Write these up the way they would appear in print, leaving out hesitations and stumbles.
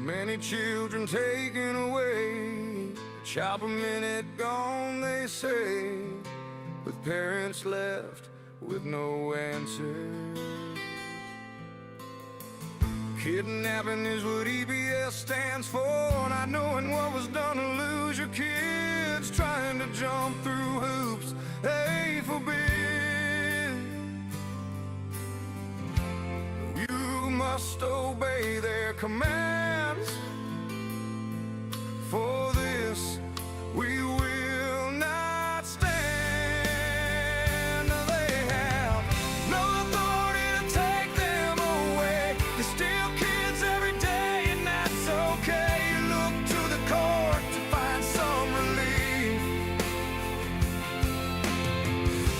many children taken away, chop a minute gone, they say, with parents left with no answer. Kidnapping is what EBS stands for, not knowing what was done to lose your kids, trying to jump through hoops they forbid. You must obey their commands. For this we will not stand. They have no authority to take them away. They steal kids every day, and that's okay. You look to the court to find some relief,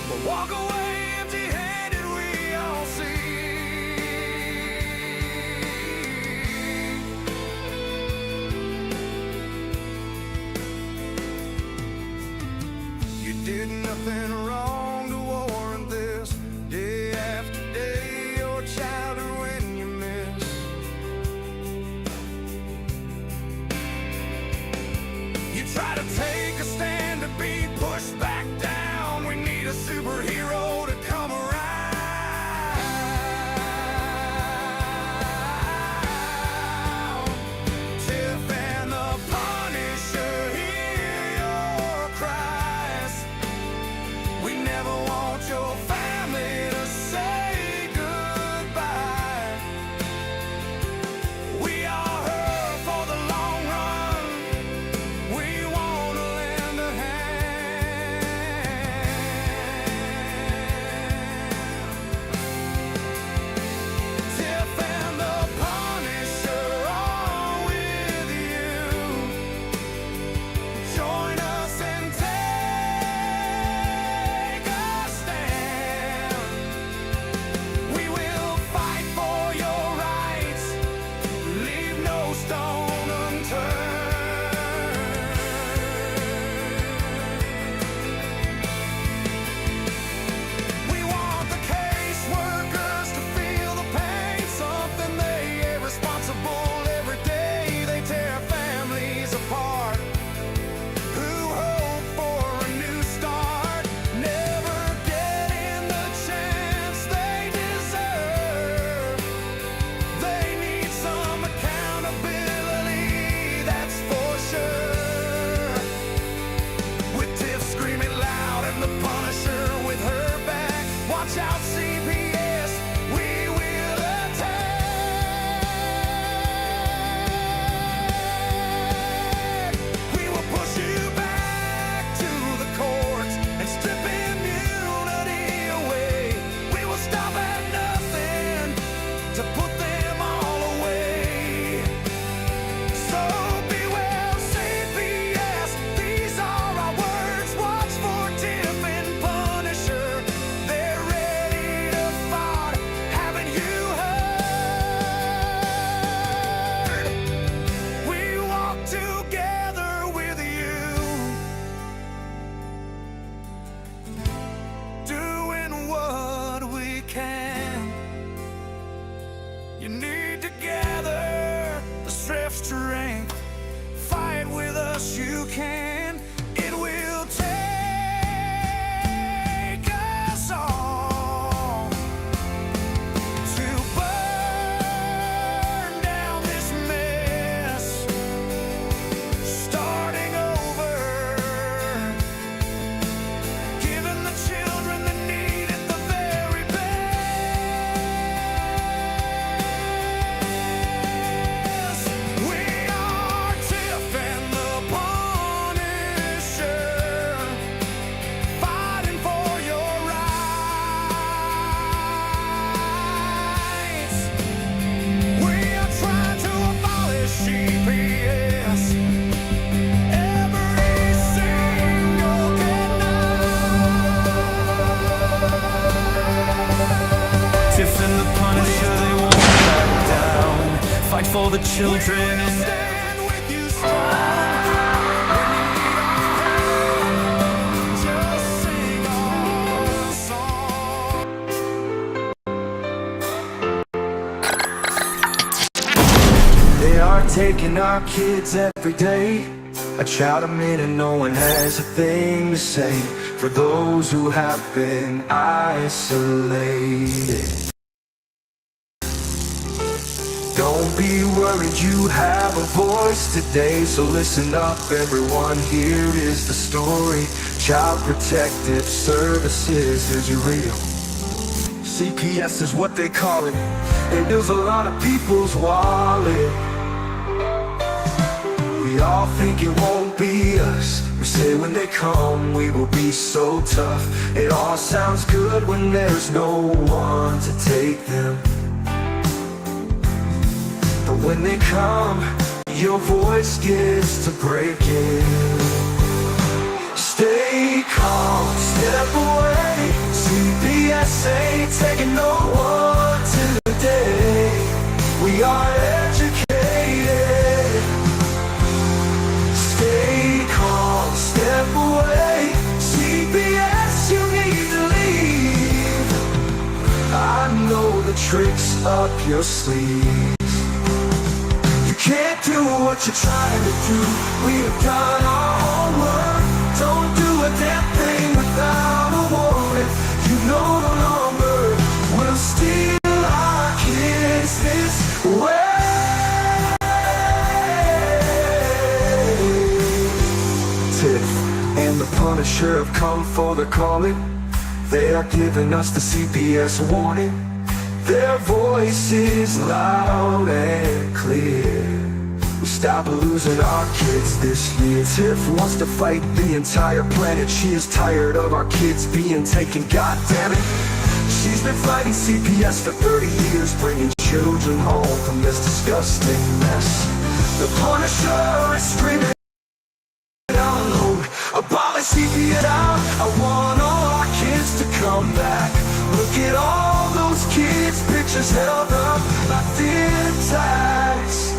but walk away empty-handed, we all see. Did nothing wrong to warrant this. Day after day, your child are when you miss. You try to take a stand to be pushed back down. We need a superhero to come around. Tiff and the Punisher, hear your cries. We never want your family to say goodbye. We are her for the long run. We want to lend a hand. Tiff and the Punisher are with you. Join us and take a stand. We will fight for your rights, leave no stone unturned. We want the caseworkers to feel the pain, something they irresponsible every day. They tear families apart who hope for a new start, never getting the chance they deserve. They need some accountability, that's for sure. With Tiff screaming loud and the Punisher with her back, watch out CPS, we will attack. We will push you back to the courts and strip immunity away. We will stop at nothing to put them all away. So beware CPS, these are our words. Watch for Tiff and Punisher, they're ready to fight. Haven't you heard? We walk together with you, doing what we can. You need to gather the strength, fight with us you can. It will take us all to burn down this mess, starting over, giving the children that need it the very best. We are Tiff and the Punisher, fighting for your rights. We are trying to abolish CPS every single good night. Tiff and the Punisher, they won't back down. Fight for the children and Stand with you strong. We need our hand. Just sing our song. they are taking our kids every day. A child a minute, no one has a thing to say for those who have been isolated. Don't be worried, you have a voice today. So listen up everyone, here is the story. Child Protective Services is real. CPS is what they call it. It fills a lot of people's wallet. We all think it won't be us. We say when they come we will be so tough. It all sounds good when there's no one to take them. But when they come, your voice gets to breaking. Stay calm, step away. CPS ain't taking no one today. We are educated. Stay calm, step away. CPS, you need to leave. I know the tricks up your sleeve. You can't do what you're trying to do. We have done our homework. Don't do a damn thing without a warrant. You know the number. We'll steal our kids this way. Tiff and the Punisher have come for the calling. They are giving us the CPS warning. Their voice is loud and clear. We stop losing our kids this year. Tiff wants to fight the entire planet. She is tired of our kids being taken, god damn it. She's been fighting CPS for 30 years, bringing children home from this disgusting mess. The Punisher is screaming download, abolish CPS out. I want all our kids to come back. Look at all those kids, pictures held up like thin tags.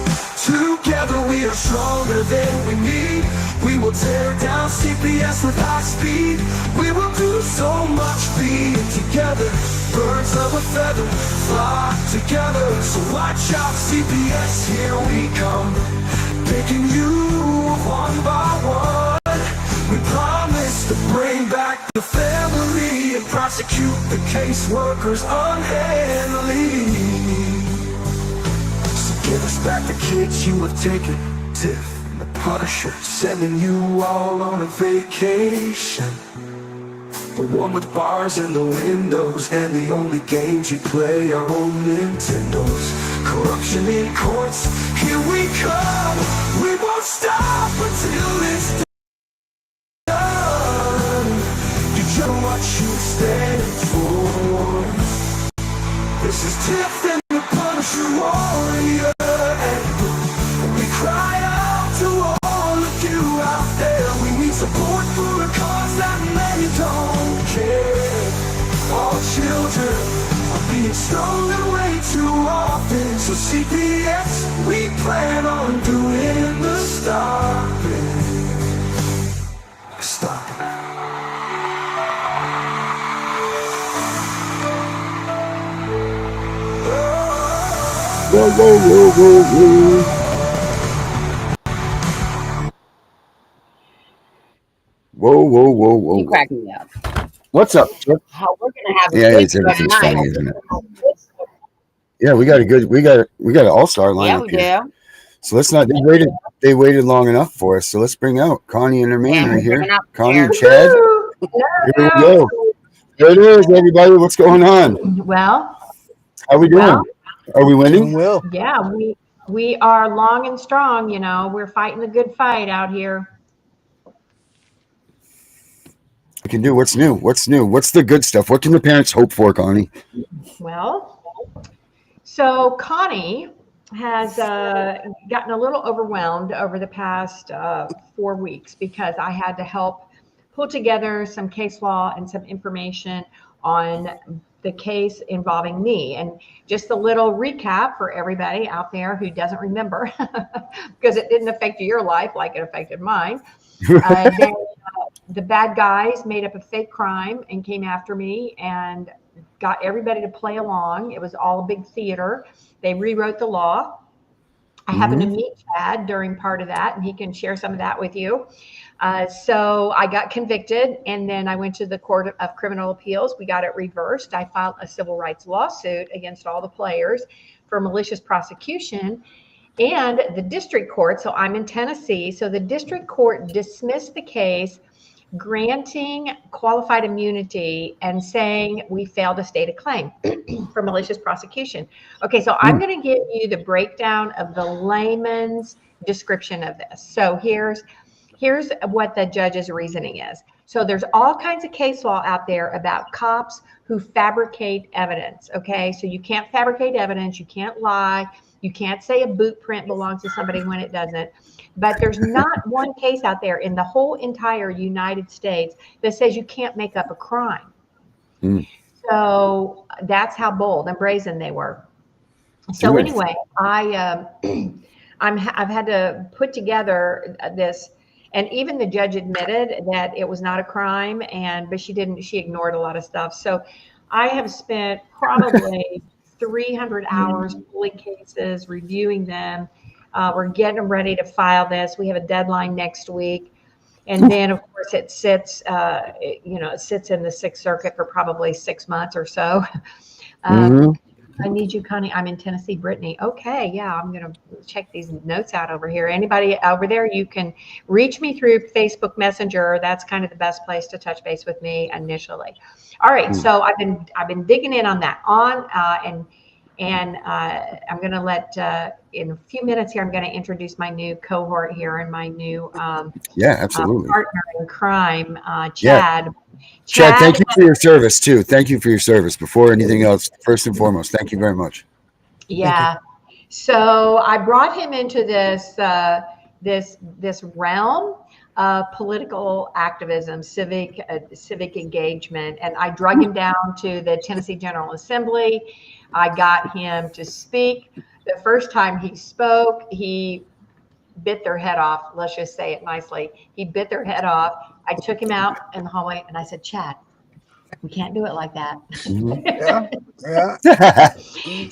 Together we are stronger than we need. We will tear down CPS with high speed. We will do so much being together. Birds of a feather flock together. So watch out CPS, here we come. Picking you one by one. We promise to bring back the family and prosecute the caseworkers unhandily. Give us back the kids you have taken. Tiff and the Punisher sending you all on a vacation. The one with bars in the windows and the only games you play are old Nintendos. Corruption in courts, here we come. We won't stop until it's done. You know what you stand for. This is Tiff and the Punisher warrior. We cry out to all of you out there. We need support for a cause that many don't care. All children are being stolen way too often. So CPS, we plan on doing the stopping. Stop. Whoa, whoa, whoa, whoa, whoa. Whoa, whoa, whoa, whoa. You crack me up. What's up, Chip? How we're gonna have a Yeah, good it's everything's night. funny, isn't it? Yeah, we got an all-star Yeah, lineup we here. do. So let's not. They waited long enough for us. So let's bring out Connie and her man And right we're here. bringing out Connie and Sharon. Chad. Here we go. There it is, everybody. What's going on? Well, How we doing? Are we winning? Will. yeah, we are long and strong, you know. We're fighting the good fight out here. We can do what's new. What's new? What's the good stuff? What can the parents hope for, Connie? Well, so Connie has gotten a little overwhelmed over the past 4 weeks because I had to help pull together some case law and some information on the case involving me. And just a little recap for everybody out there who doesn't remember, because it didn't affect your life like it affected mine. The bad guys made up a fake crime and came after me and got everybody to play along. It was all a big theater. They rewrote the law. I happened to meet Chad during part of that, and he can share some of that with you. So I got convicted, and then I went to the Court of Criminal Appeals. We got it reversed. I filed a civil rights lawsuit against all the players for malicious prosecution. And the district court, so I'm in Tennessee, so the district court dismissed the case, granting qualified immunity and saying we failed to state a claim for malicious prosecution. Okay, so I'm going to give you the breakdown of the layman's description of this. So here's what the judge's reasoning is. So there's all kinds of case law out there about cops who fabricate evidence. Okay, so you can't fabricate evidence, you can't lie, you can't say a boot print belongs to somebody when it doesn't. But there's not one case out there in the whole entire United States that says you can't make up a crime. So that's how bold and brazen they were. So anyway, I've had to put together this, and even the judge admitted that it was not a crime, but she ignored a lot of stuff. So I have spent probably 300 hours pulling cases, reviewing them. We're getting ready to file this. We have a deadline next week. And then, of course, it sits in the Sixth Circuit for probably 6 months or so. I need you, Connie. I'm in Tennessee. Brittany. Okay, yeah, I'm going to check these notes out over here. Anybody over there, you can reach me through Facebook Messenger. That's kind of the best place to touch base with me initially. All right, so I've been digging in on that and I'm going to let in a few minutes here. I'm going to introduce my new cohort here and my new partner in crime, Chad. Chad, thank you for your service too. Thank you for your service. Before anything else, first and foremost, thank you very much. Yeah. So I brought him into this this realm of political activism, civic engagement, and I drug him down to the Tennessee General Assembly. I got him to speak. The first time he spoke, he bit their head off. Let's just say it nicely. He bit their head off. I took him out in the hallway and I said, Chad, we can't do it like that.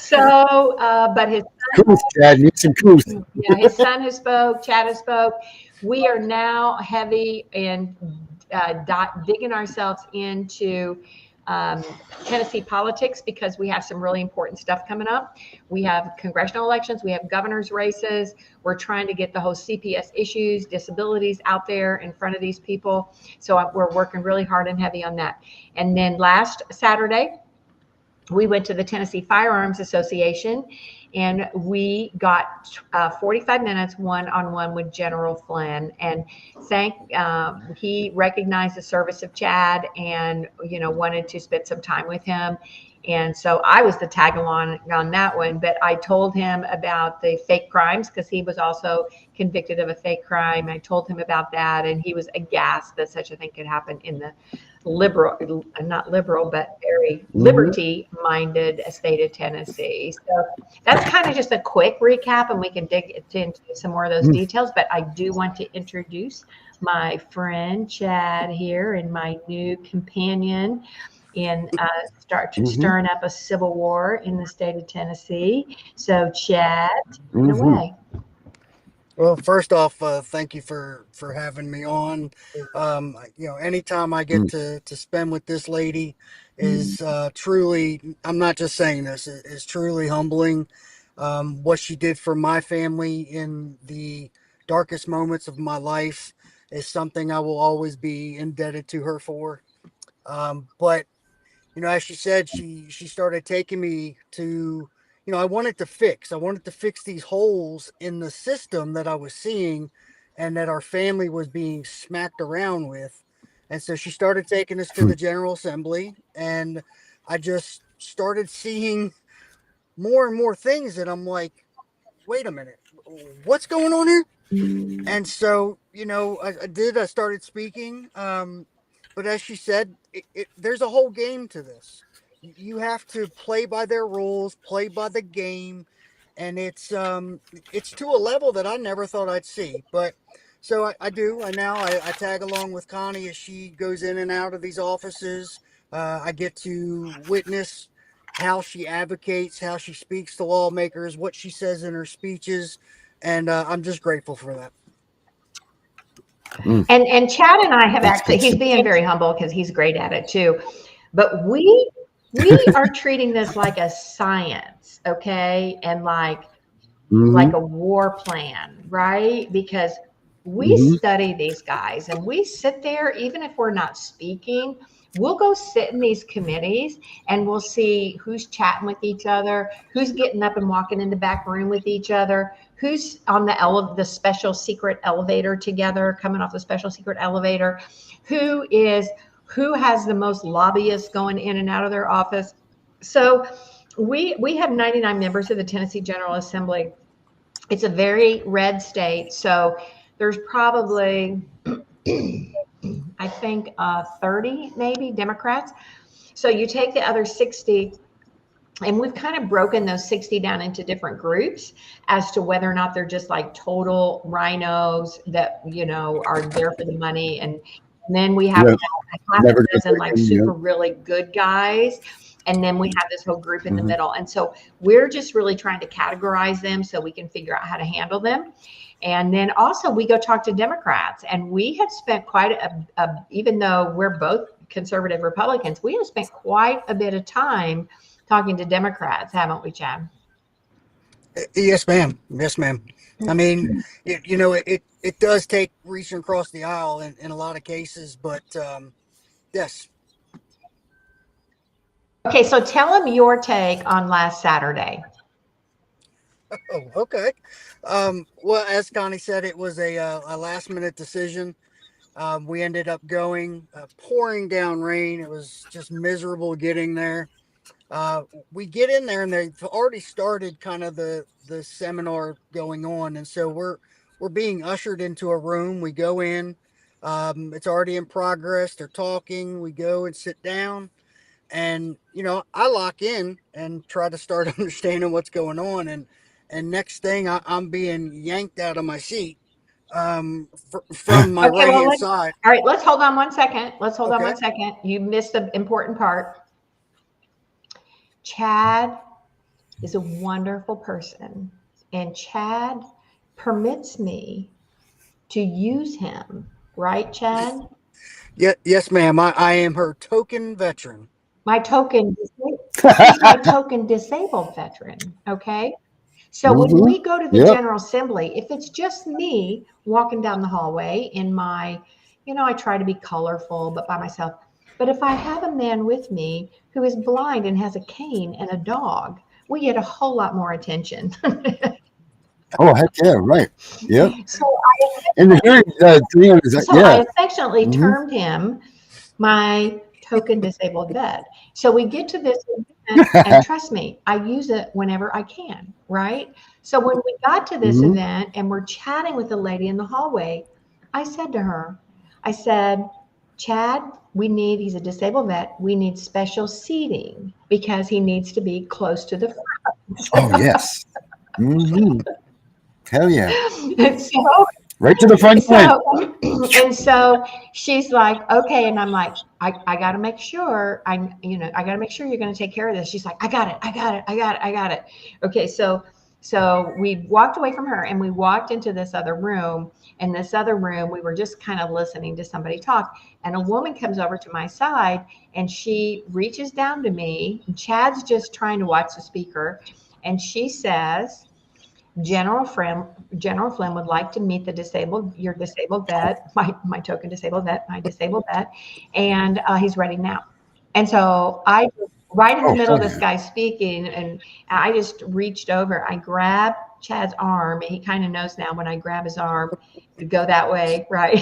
So, but his son, Chad, need some truth. Yeah, his son has spoke. Chad has spoke. We are now heavy in digging ourselves into Tennessee politics because we have some really important stuff coming up. We have congressional elections, we have governor's races. We're trying to get the whole CPS issues, disabilities out there in front of these people. So we're working really hard and heavy on that. And then last Saturday, we went to the Tennessee Firearms Association and we got 45 minutes one-on-one with General Flynn, and he recognized the service of Chad and wanted to spend some time with him. And so I was the tag along on that one, but I told him about the fake crimes because he was also convicted of a fake crime. I told him about that, and he was aghast that such a thing could happen in the not liberal, but very liberty-minded state of Tennessee. So that's kind of just a quick recap, and we can dig into some more of those details. But I do want to introduce my friend Chad here and my new companion in stirring up a civil war in the state of Tennessee. So Chad, take it away. Well, first off, thank you for having me on. Anytime I get to spend with this lady is truly, I'm not just saying this, is truly humbling. What she did for my family in the darkest moments of my life is something I will always be indebted to her for. But as she said, she started taking me to, I wanted to fix these holes in the system that I was seeing and that our family was being smacked around with. And so she started taking us to the General Assembly, and I just started seeing more and more things that I'm like, wait a minute, what's going on here? And so, I started speaking. But as she said, there's a whole game to this. You have to play by their rules, play by the game, and it's to a level that I never thought I'd see. But so I do. I tag along with Connie as she goes in and out of these offices. I get to witness how she advocates, how she speaks to lawmakers, what she says in her speeches. and I'm just grateful for that. And Chad and I have That's actually, good he's stuff. being very humble because he's great at it too. But we are treating this like a science, okay? And like Mhm. a war plan, right? Because we Mhm. study these guys and we sit there, even if we're not speaking, we'll go sit in these committees and we'll see who's chatting with each other, who's getting up and walking in the back room with each other, who's on the special secret elevator together, coming off the special secret elevator, who has the most lobbyists going in and out of their office. So we have 99 members of the Tennessee General Assembly. It's a very red state, so there's probably I think 30 maybe Democrats. So you take the other 60, and we've kind of broken those 60 down into different groups as to whether or not they're just like total rhinos that are there for the money, and then we have Yeah. a half Never a gonna dozen break like in. super Yeah. really good guys, and then we have this whole group in the Mhm. middle. And so we're just really trying to categorize them so we can figure out how to handle them. And then also we go talk to Democrats, and we have spent quite even though we're both conservative Republicans, we have spent quite a bit of time talking to Democrats, haven't we, Chad? Yes, ma'am. Yes, ma'am. I mean, it does take reaching across the aisle in a lot of cases, but yes. Okay, so tell them your take on last Saturday. Oh, okay. Well, as Connie said, it was a last minute decision. We ended up going pouring down rain. It was just miserable getting there. We get in there and they've already started kind of the seminar going on, and so we're being ushered into a room. We go in. It's already in progress. They're talking. We go and sit down, and I lock in and try to start understanding what's going on, and next thing I'm being yanked out of my seat from my Okay, right well, hand side. all right, let's hold on 1 second. Let's hold on Okay. 1 second. You missed the important part. Chad is a wonderful person, and Chad permits me to use him, right, Chad? Yeah, yes, ma'am. I am her token veteran. My token, he's my token disabled veteran, okay? So when Mhm. we go to the Yep. General Assembly, if it's just me walking down the hallway in my, I try to be colorful, but by myself. But if I have a man with me who is blind and has a cane and a dog, we get a whole lot more attention. Oh, heck yeah. Right. Yep. So I, And the hearing thing is that, so I yeah. affectionately Mhm. termed him my token disabled vet. So we get to this event, and trust me, I use it whenever I can, right? So when we got to this Mhm. event and we're chatting with the lady in the hallway, I said to her, I said, Chad, he's a disabled vet. We need special seating because he needs to be close to the Oh, front. yes. Mhm. Hell yeah. And so Right to the front line. and so she's like, okay. And I'm like, I got to make sure I got to make sure you're going to take care of this. She's like, I got it. I got it. Okay. So we walked away from her and we walked into this other room. In this other room, we were just kind of listening to somebody talk. And a woman comes over to my side and she reaches down to me. Chad's just trying to watch the speaker. And she says, General Flynn would like to meet your disabled vet, my token disabled vet, my disabled vet, and he's ready now. And so right in the Oh, middle of hell this yeah. guy speaking, and I just reached over, I grabbed Chad's arm, and he kind of knows now when I grab his arm to go that way, right?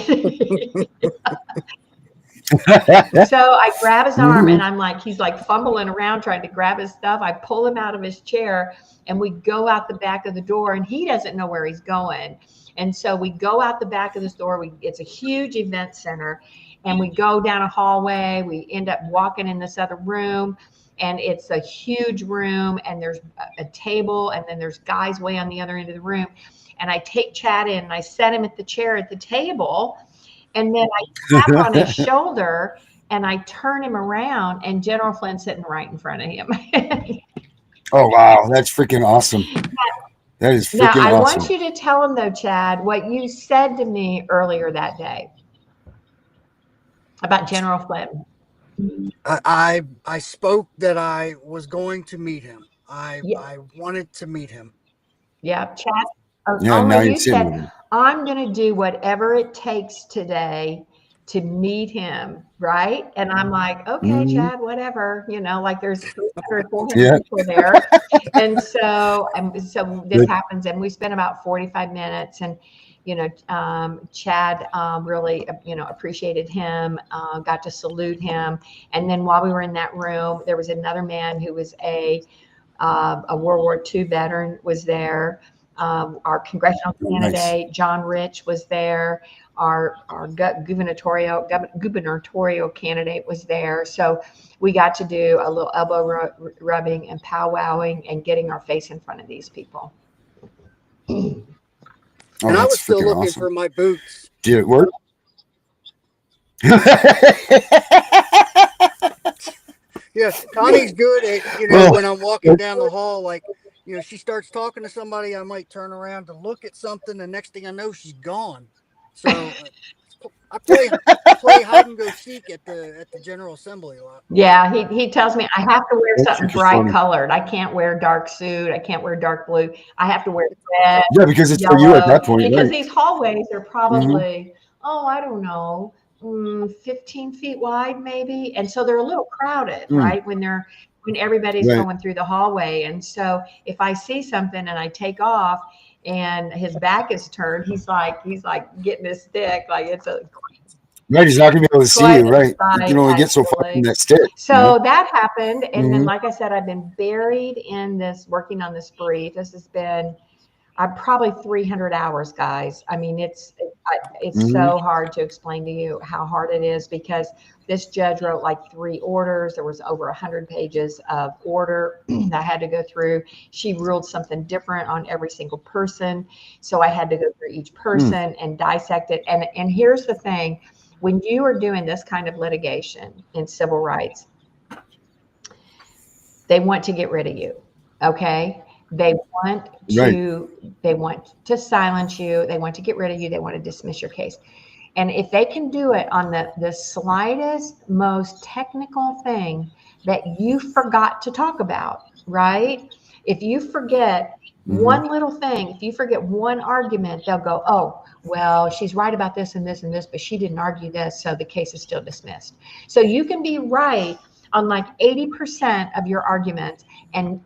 So I grab his arm and Mhm. I'm like, he's like fumbling around trying to grab his stuff. I pull him out of his chair and we go out the back of the door and he doesn't know where he's going. And so we go out the back of this door. It's a huge event center and we go down a hallway. We end up walking in this other room and it's a huge room and there's a table and then there's guys way on the other end of the room. And I take Chad in and I set him at the chair at the table. And then I tap on his shoulder and I turn him around and General Flynn's sitting right in front of him. Oh, wow. That's freaking awesome. That is Now, freaking I awesome. want you to tell him, though, Chad, what you said to me earlier that day about General Flynn. I spoke that I was going to meet him. Yeah, I wanted to meet him. yeah, Chad. Yeah, now Only you're you sitting with said, him. I'm going to do whatever it takes today to meet him, right? And I'm like, okay, Hmm. Chad, whatever, like there's 300, 400 Yeah. people there. And so this Good. happens, and we spent about 45 minutes, and, Chad really, appreciated him, got to salute him. And then while we were in that room, there was another man who was a World War II veteran was there. Our congressional Oh, nice. candidate, John Rich, was there. Our gubernatorial candidate was there. So we got to do a little elbow rubbing and powwowing and getting our face in front of these people. Oh, And I that's was still freaking looking for awesome. my boots. Did it work? Yeah, Connie's good at, Well, when I'm walking down the hall, like, she starts talking to somebody, I might turn around to look at something, the next thing I know, she's gone. So I play hide and go seek at the General Assembly a lot. Yeah, he tells me I have to wear that's something freaking bright funny. colored. I can't wear dark suit. I can't wear dark blue. I have to wear red, Yeah, because it's for you at yellow, that point, because right? these hallways are Hmm. probably, I don't know, 15 feet wide maybe. And so they're a little crowded, Mm, right? When everybody's right. going through the hallway. And so if I see something and I take off and his back is turned, he's like getting his stick, like it's a Right. He's not gonna be able to see quite you, a right? You can sight, only get so far from actually. that stick. So that happened. And then, Hmm. like I said, I've been buried in this, working on this brief. This has been, I'm probably 300 hours, guys. I mean, it's Hmm. so hard to explain to you how hard it is, because this judge wrote like 3 orders. There was over 100 pages of order that I had to go through. She ruled something different on every single person. So I had to go through each Mm, person and dissect it. And here's the thing. When you are doing this kind of litigation in civil rights, they want to get rid of you. Okay. They want right. they want to silence you. They want to get rid of you. They want to dismiss your case. And if they can do it on the slightest, most technical thing that you forgot to talk about, right? If you forget Hmm. one little thing, if you forget one argument, they'll go, oh, well, she's right about this and this and this, but she didn't argue this, so the case is still dismissed. So you can be right on like 80% of your arguments and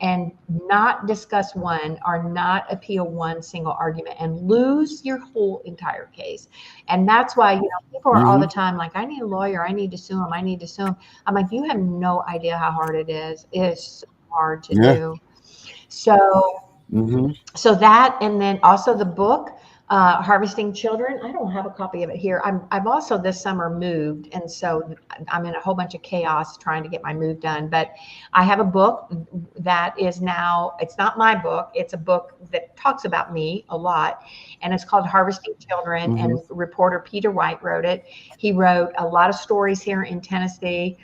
not discuss one or not appeal one single argument and lose your whole entire case. And that's why, people are all Hmm. the time like, I need a lawyer, I need to sue him, I need to sue him. I'm like, you have no idea how hard it is. It's so hard to Yeah. do. So Hmm. so that, and then also the book, Harvesting Children. I don't have a copy of it here. I've also this summer moved, and so I'm in a whole bunch of chaos trying to get my move done. But I have a book that is now, it's not my book, it's a book that talks about me a lot, and it's called Harvesting Children, Hmm. and reporter Peter White wrote it. He wrote a lot of stories here in Tennessee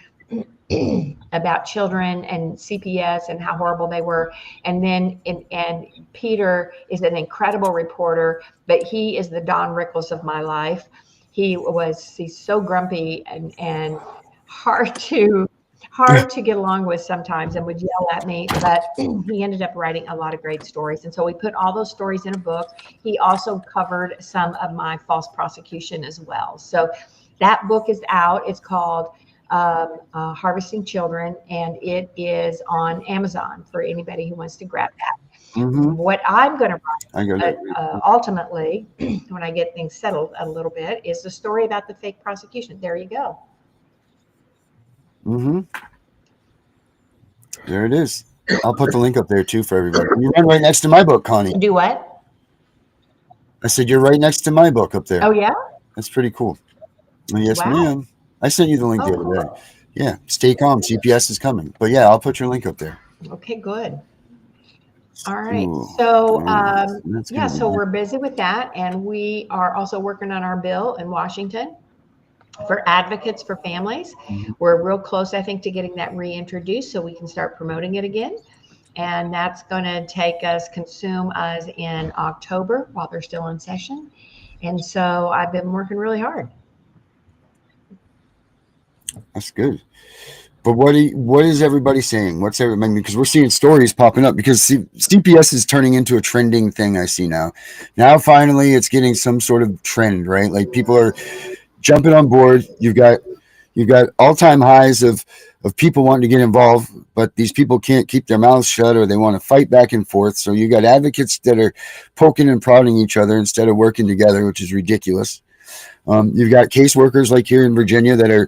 about children and CPS and how horrible they were. And then, and Peter is an incredible reporter, but he is the Don Rickles of my life. He's so grumpy and hard to hard to get along with sometimes, and would yell at me, but he ended up writing a lot of great stories. And so we put all those stories in a book. He also covered some of my false prosecution as well. So that book is out. It's called Harvesting Children, and it is on Amazon for anybody who wants to grab that. Hmm. What I'm going to I got write, it. ultimately, when I get things settled a little bit, is the story about the fake prosecution. There you go. Hmm. There it is. I'll put the link up there too for everybody. You run right next to my book, Connie. Do what? I said you're right next to my book up there. Oh, yeah? That's pretty cool. Yes, Wow. ma'am. I sent you the link the Oh, other day. cool. Yeah, stay calm. CPS is coming. But yeah, I'll put your link up there. Okay, good. All right. Cool. So, That's yeah, gonna be so nice. we're busy with that. And we are also working on our bill in Washington for advocates for families. Mhm. We're real close, I think, to getting that reintroduced so we can start promoting it again. And that's going to consume us in October while they're still in session. And so I've been working really hard. That's good. But what is everybody saying? What's everybody? Because we're seeing stories popping up because CPS is turning into a trending thing. I see now. Now finally, it's getting some sort of trend, right? Like people are jumping on board. You've got all-time highs of people wanting to get involved, but these people can't keep their mouths shut or they want to fight back and forth. So you got advocates that are poking and prodding each other instead of working together, which is ridiculous. You've got caseworkers like here in Virginia that are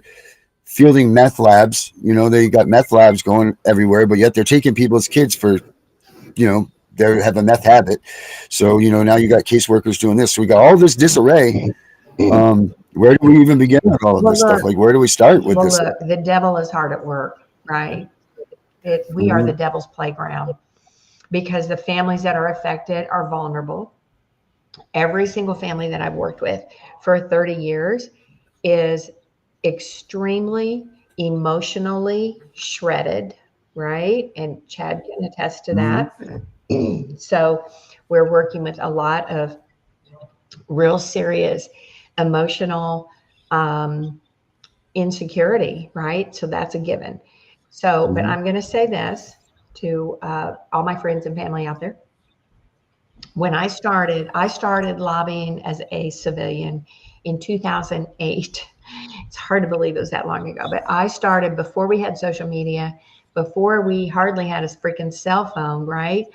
fielding meth labs. They got meth labs going everywhere, but yet they're taking people's kids for, they have a meth habit. So, now you got caseworkers doing this. So we got all this disarray. Where do we even begin with all of this stuff? Like, where do we start with this? Look, the devil is hard at work, right? We are the devil's playground because the families that are affected are vulnerable. Every single family that I've worked with for 30 years is extremely emotionally shredded, right? And Chad can attest to that. So we're working with a lot of real serious emotional insecurity, right? So that's a given. So, but I'm going to say this to all my friends and family out there. When I started lobbying as a civilian in 2008. It's hard to believe it was that long ago, but I started before we had social media, before we hardly had a freaking cell phone, right?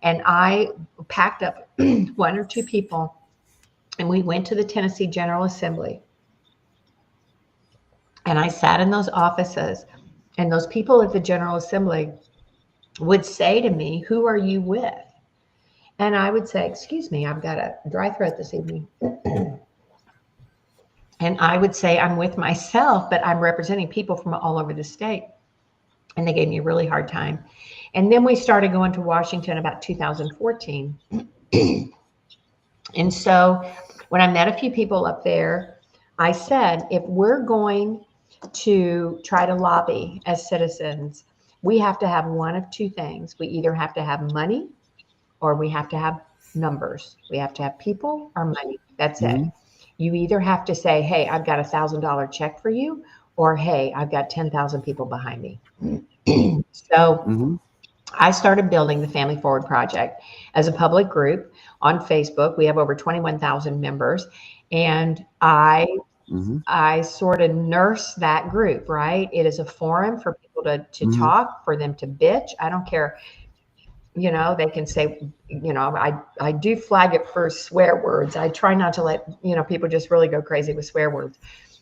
And I packed up one or two people and we went to the Tennessee General Assembly. And I sat in those offices and those people at the General Assembly would say to me, "Who are you with?" And I would say, "Excuse me, I've got a dry throat this evening." And I would say, "I'm with myself, but I'm representing people from all over the state." And they gave me a really hard time. And then we started going to Washington about 2014. And so when I met a few people up there, I said, if we're going to try to lobby as citizens, we have to have one of two things. We either have to have money or we have to have numbers. We have to have people or money. That's it. You either have to say, "Hey, I've got $1,000 check for you," or, "Hey, I've got 10,000 people behind me." So I started building the Family Forward Project as a public group on Facebook. We have over 21,000 members, and I sort of nurse that group, right? It is a forum for people to talk, for them to bitch. I don't care. They can say, I do flag it for swear words. I try not to let, people just really go crazy with swear words.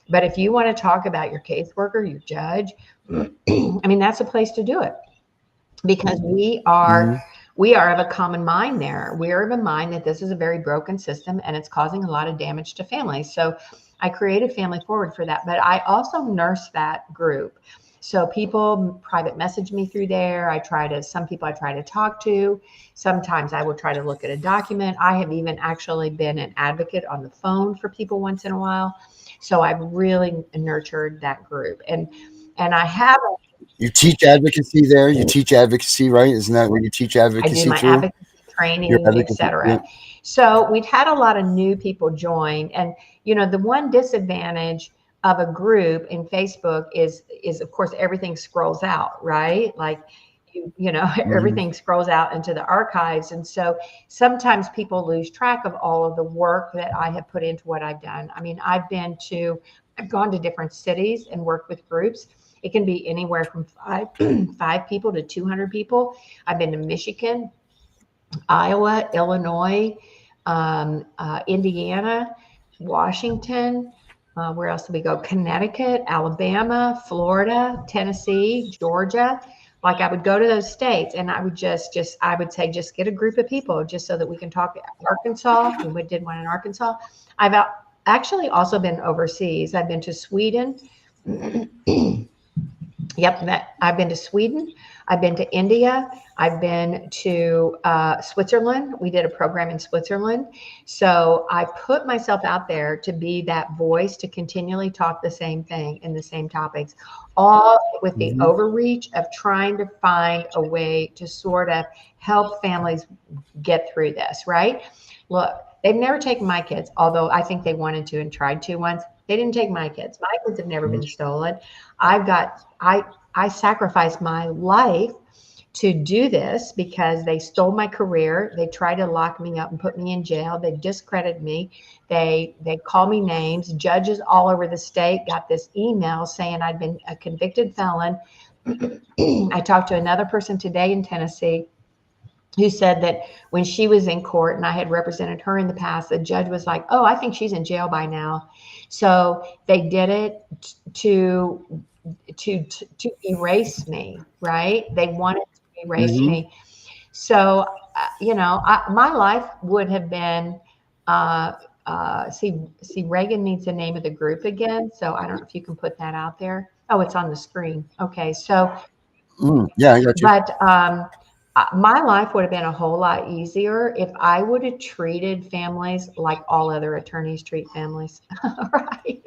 But if you want to talk about your caseworker, your judge, I mean, that's a place to do it because we are of a common mind there. We are of a mind that this is a very broken system and it's causing a lot of damage to families. So I created Family Forward for that, but I also nurse that group. So people private message me through there. Some people I try to talk to. Sometimes I will try to look at a document. I have even actually been an advocate on the phone for people once in a while. So I've really nurtured that group. And I have. You teach advocacy there? You teach advocacy, right? Isn't that where you teach advocacy? I do my advocacy training, etc. Yeah. So we've had a lot of new people join. And, the one disadvantage of a group in Facebook is of course everything scrolls out, right? Like everything scrolls out into the archives. And so sometimes people lose track of all of the work that I have put into what I've done. I mean, I've gone to different cities and worked with groups. It can be anywhere from five people to 200 people. I've been to Michigan, Iowa, Illinois, Indiana, Washington, where else did we go? Connecticut, Alabama, Florida, Tennessee, Georgia. Like I would go to those states and I would I would say, just get a group of people just so that we can talk. Arkansas, we did one in Arkansas. I've actually also been overseas. I've been to Sweden. Yep, I've been to Sweden. I've been to India. I've been to Switzerland. We did a program in Switzerland. So I put myself out there to be that voice to continually talk the same thing and the same topics, all with the Mhm. overreach of trying to find a way to sort of help families get through this, right? Look, they've never taken my kids, although I think they wanted to and tried to once. They didn't take my kids. My kids have never been stolen. I've got I sacrificed my life to do this because they stole my career. They tried to lock me up and put me in jail. They discredited me. They call me names. Judges all over the state got this email saying I'd been a convicted felon. I talked to another person today in Tennessee who said that when she was in court and I had represented her in the past, the judge was like, "Oh, I think she's in jail by now." So they did it to to erase me, right? They wanted to erase Mhm. me. So my life would have been. Uh, see, Reagan needs the name of the group again. So I don't know if you can put that out there. Oh, it's on the screen. Okay, so Yeah, I got you. but my life would have been a whole lot easier if I would have treated families like all other attorneys treat families. Right?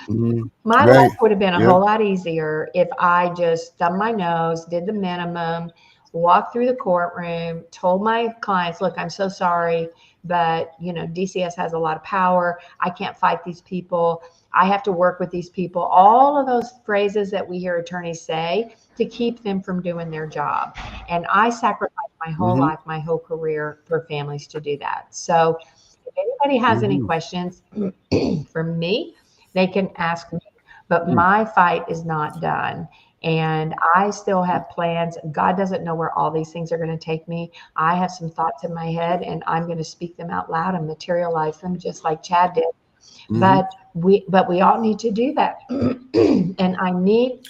Mhm. My Right. life would have been a Yep. whole lot easier if I just thumbed my nose, did the minimum, walked through the courtroom, told my clients, look, I'm so sorry, but DCS has a lot of power. I can't fight these people. I have to work with these people. All of those phrases that we hear attorneys say to keep them from doing their job. And I sacrificed my whole Mhm. life, my whole career for families to do that. So if anybody has any Mhm. questions for me, they can ask me, but Mm. my fight is not done. And I still have plans. God doesn't know where all these things are going to take me. I have some thoughts in my head and I'm going to speak them out loud and materialize them just like Chad did. Mhm. But we all need to do that. And I need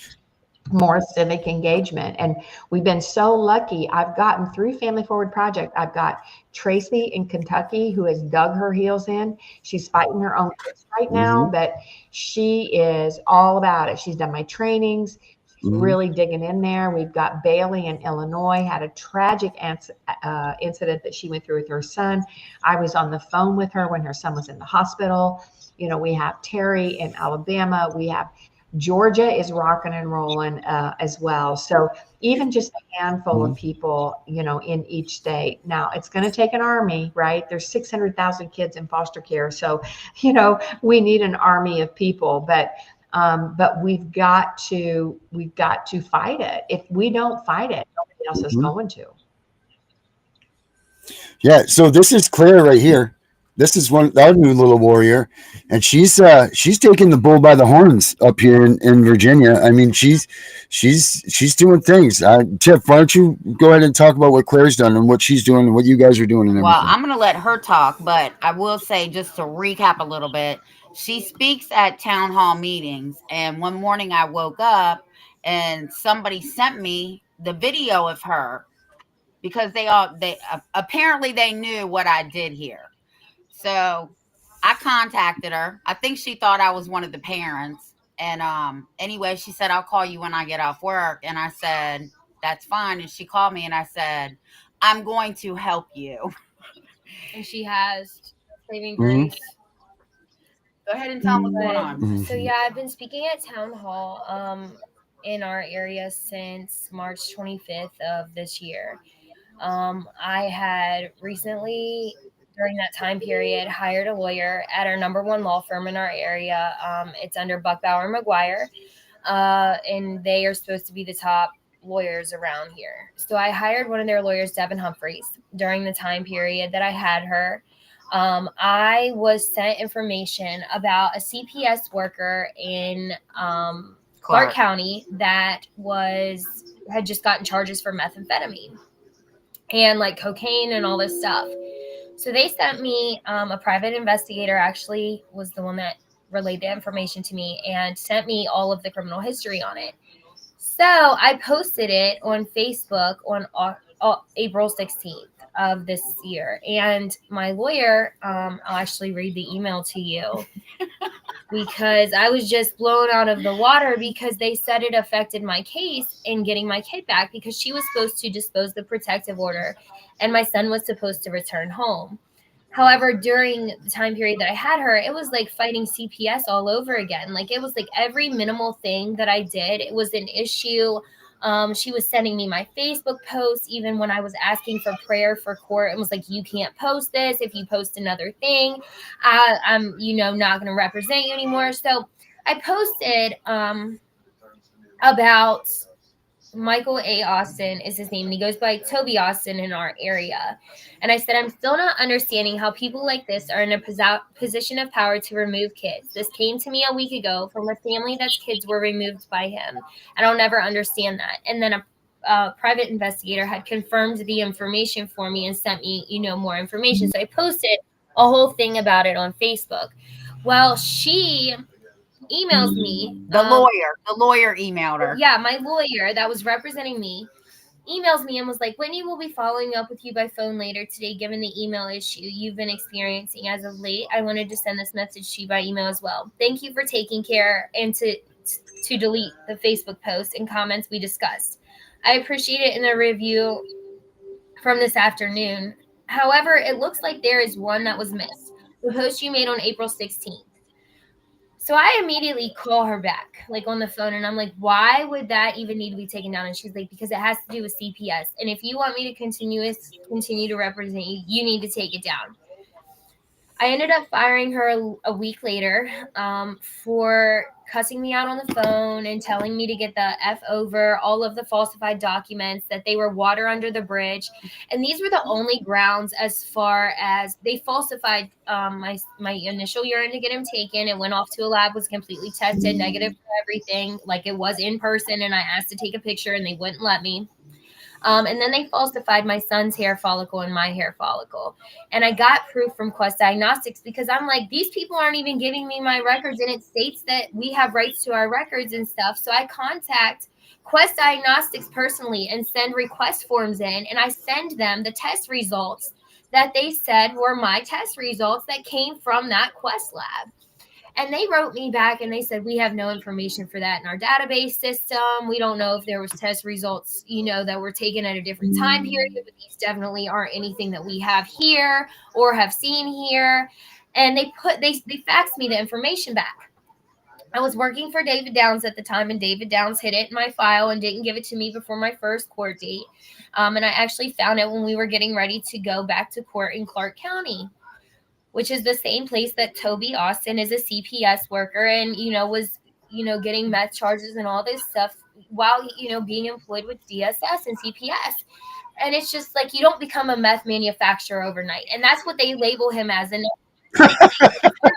more civic engagement. And we've been so lucky. I've gotten through Family Forward Project. I've got Tracy in Kentucky who has dug her heels in. She's fighting her own case right now, Mhm. but she is all about it. She's done my trainings. She's Mhm. really digging in there. We've got Bailey in Illinois, had a tragic incident that she went through with her son. I was on the phone with her when her son was in the hospital. We have Terry in Alabama. We have Georgia is rocking and rolling as well. So even just a handful of Mhm. people, in each state. Now it's going to take an army, right? There's 600,000 kids in foster care, so we need an army of people. But we've got to fight it. If we don't fight it, nobody else is Mhm. going to. Yeah, so this is Claire right here. This is our new little warrior, and she's taking the bull by the horns up here in Virginia. I mean, she's doing things. Tiff, why don't you go ahead and talk about what Claire's done and what she's doing and what you guys are doing and Well, everything. I'm going to let her talk, but I will say, just to recap a little bit, she speaks at town hall meetings. And one morning I woke up and somebody sent me the video of her because they apparently they knew what I did here. So I contacted her. I think she thought I was one of the parents. And anyway, she said, I'll call you when I get off work. And I said, that's fine. And she called me and I said, I'm going to help you. And she has saving Mhm. grace. Go ahead and tell them what's going But on. so Mhm. yeah, I've been speaking at town hall in our area since March 25th of this year. I had recently, during that time period, hired a lawyer at our number one law firm in our area. It's under Buckbauer McGuire, and they are supposed to be the top lawyers around here. So I hired one of their lawyers, Devin Humphreys, during the time period that I had her. I was sent information about a CPS worker in Clark County that had just gotten charges for methamphetamine and like cocaine and all this stuff. So they sent me a private investigator, actually was the one that relayed the information to me and sent me all of the criminal history on it. So I posted it on Facebook on April 16th of this year. And my lawyer, I'll actually read the email to you. because I was just blown out of the water because they said it affected my case in getting my kid back because she was supposed to dispose the protective order and my son was supposed to return home. However, during the time period that I had her, it was like fighting CPS all over again. Like it was like every minimal thing that I did, it was an issue. She was sending me my Facebook posts, even when I was asking for prayer for court, and was like, "You can't post this. If you post another thing, I'm, not going to represent you anymore." So I posted about Michael A. Austin is his name, and he goes by Toby Austin in our area. And I said, I'm still not understanding how people like this are in a position of power to remove kids. This came to me a week ago from a family that's kids were removed by him. And I'll never understand that. And then a private investigator had confirmed the information for me and sent me, more information. So I posted a whole thing about it on Facebook. Well, she emails me. The lawyer emailed her. Yeah, my lawyer that was representing me emails me and was like, Whitney will be following up with you by phone later today, given the email issue you've been experiencing as of late. I wanted to send this message to you by email as well. Thank you for taking care and to delete the Facebook post and comments we discussed. I appreciate it in the review from this afternoon. However, it looks like there is one that was missed. The post you made on April 16th. So I immediately call her back, like on the phone, and I'm like, why would that even need to be taken down? And she's like, because it has to do with CPS. And if you want me to continue to represent you, you need to take it down. I ended up firing her a week later for cussing me out on the phone and telling me to get the F over all of the falsified documents, that they were water under the bridge. And these were the only grounds as far as they falsified my initial urine to get him taken. It went off to a lab, was completely tested, negative for everything, like it was in person. And I asked to take a picture and they wouldn't let me. And then they falsified my son's hair follicle and my hair follicle. And I got proof from Quest Diagnostics because I'm like, these people aren't even giving me my records. And it states that we have rights to our records and stuff. So I contact Quest Diagnostics personally and send request forms in. And I send them the test results that they said were my test results that came from that Quest lab. And they wrote me back and they said, we have no information for that in our database system. We don't know if there was test results, that were taken at a different time period, but these definitely aren't anything that we have here or have seen here. And they faxed me the information back. I was working for David Downs at the time, and David Downs hid it in my file and didn't give it to me before my first court date. And I actually found it when we were getting ready to go back to court in Clark County, which is the same place that Toby Austin is a CPS worker and, was, getting meth charges and all this stuff while, being employed with DSS and CPS. And it's just like, you don't become a meth manufacturer overnight. And that's what they label him as. And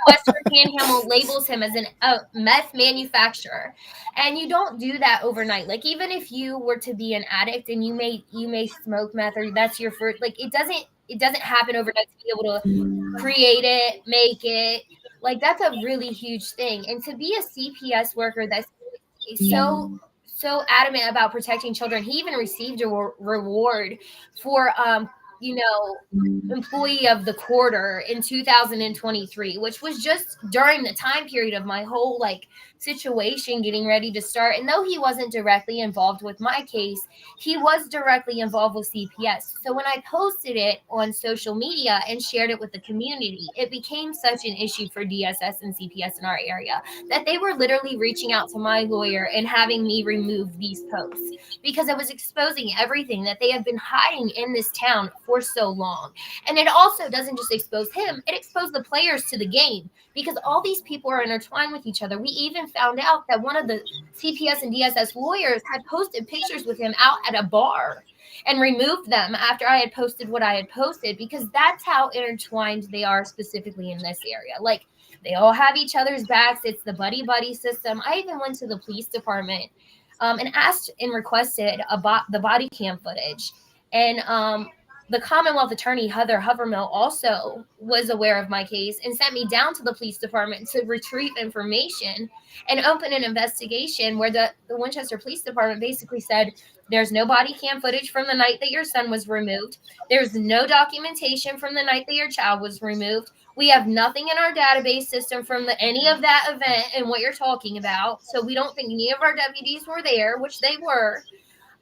Western Panhandle labels him as a meth manufacturer. And you don't do that overnight. Like, even if you were to be an addict and you may smoke meth, or that's your first, like, it doesn't happen overnight to be able to create it, make it. Like, that's a really huge thing. And to be a CPS worker that's so adamant about protecting children, he even received a reward for employee of the quarter in 2023, which was just during the time period of my whole situation getting ready to start. And though he wasn't directly involved with my case, he was directly involved with CPS. So when I posted it on social media and shared it with the community, it became such an issue for DSS and CPS in our area that they were literally reaching out to my lawyer and having me remove these posts because it was exposing everything that they have been hiding in this town for so long. And it also doesn't just expose him, it exposed the players to the game because all these people are intertwined with each other. We even found out that one of the CPS and DSS lawyers had posted pictures with him out at a bar and removed them after I had posted what I had posted, because that's how intertwined they are specifically in this area. Like, they all have each other's backs. It's the buddy system. I even went to the police department and asked and requested the body cam footage. And the Commonwealth Attorney, Heather Hovermill, also was aware of my case and sent me down to the police department to retrieve information and open an investigation where the Winchester Police Department basically said, there's no body cam footage from the night that your son was removed. There's no documentation from the night that your child was removed. We have nothing in our database system from any of that event and what you're talking about. So we don't think any of our deputies were there, which they were.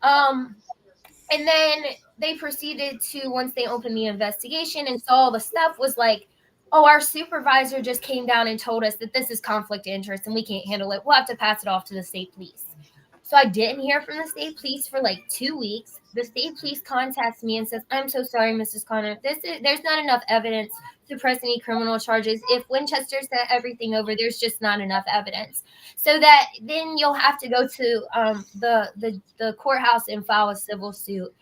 And then they proceeded to, once they opened the investigation and saw all the stuff, was like, oh, our supervisor just came down and told us that this is conflict of interest and we can't handle it. We'll have to pass it off to the state police. So I didn't hear from the state police for like 2 weeks. The state police contacts me and says, I'm so sorry, Mrs. Connor. There's not enough evidence to press any criminal charges. If Winchester sent everything over, there's just not enough evidence. So that then you'll have to go to the courthouse and file a civil suit.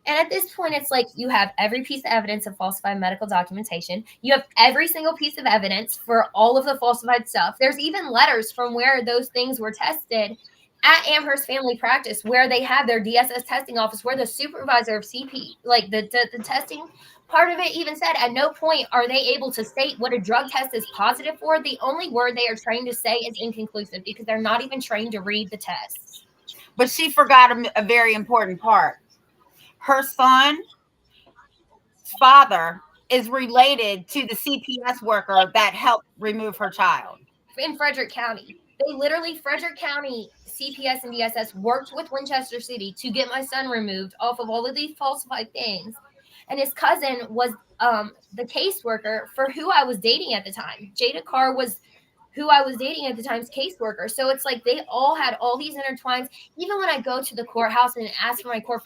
And at this point, it's like you have every piece of evidence of falsified medical documentation. You have every single piece of evidence for all of the falsified stuff. There's even letters from where those things were tested at Amherst Family Practice, where they have their DSS testing office, where the supervisor of CP, like the testing part of it, even said at no point are they able to state what a drug test is positive for. The only word they are trained to say is inconclusive, because they're not even trained to read the tests. But she forgot a very important part. Her son's father is related to the CPS worker that helped remove her child. In Frederick County. They literally, Frederick County CPS and DSS worked with Winchester City to get my son removed off of all of these falsified things. And his cousin was the caseworker for who I was dating at the time. Jada Carr was who I was dating at the time's caseworker. So it's like they all had all these intertwines. Even when I go to the courthouse and ask for my court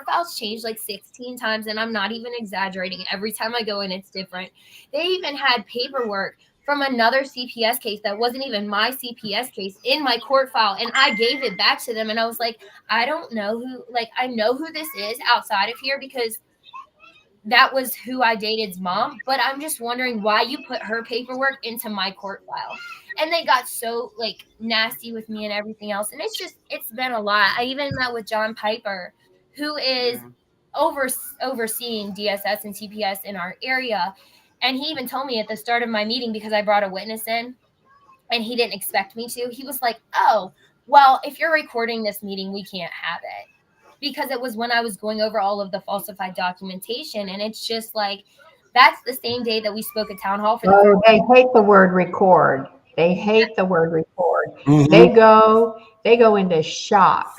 file's changed like 16 times, and I'm not even exaggerating. Every time I go in, it's different. They even had paperwork from another CPS case that wasn't even my CPS case in my court file. And I gave it back to them. And I was like, I don't know who, like, I know who this is outside of here because that was who I dated's mom. But I'm just wondering why you put her paperwork into my court file. And they got so like nasty with me and everything else. And it's been a lot. I even met with John Piper, who is overseeing DSS and CPS in our area. And he even told me at the start of my meeting, because I brought a witness in and he didn't expect me to, he was like, oh, well, if you're recording this meeting, we can't have it. Because it was when I was going over all of the falsified documentation. And it's just like, that's the same day that we spoke at town hall for they hate the word record. They hate the word record. Mhm. They go into shock.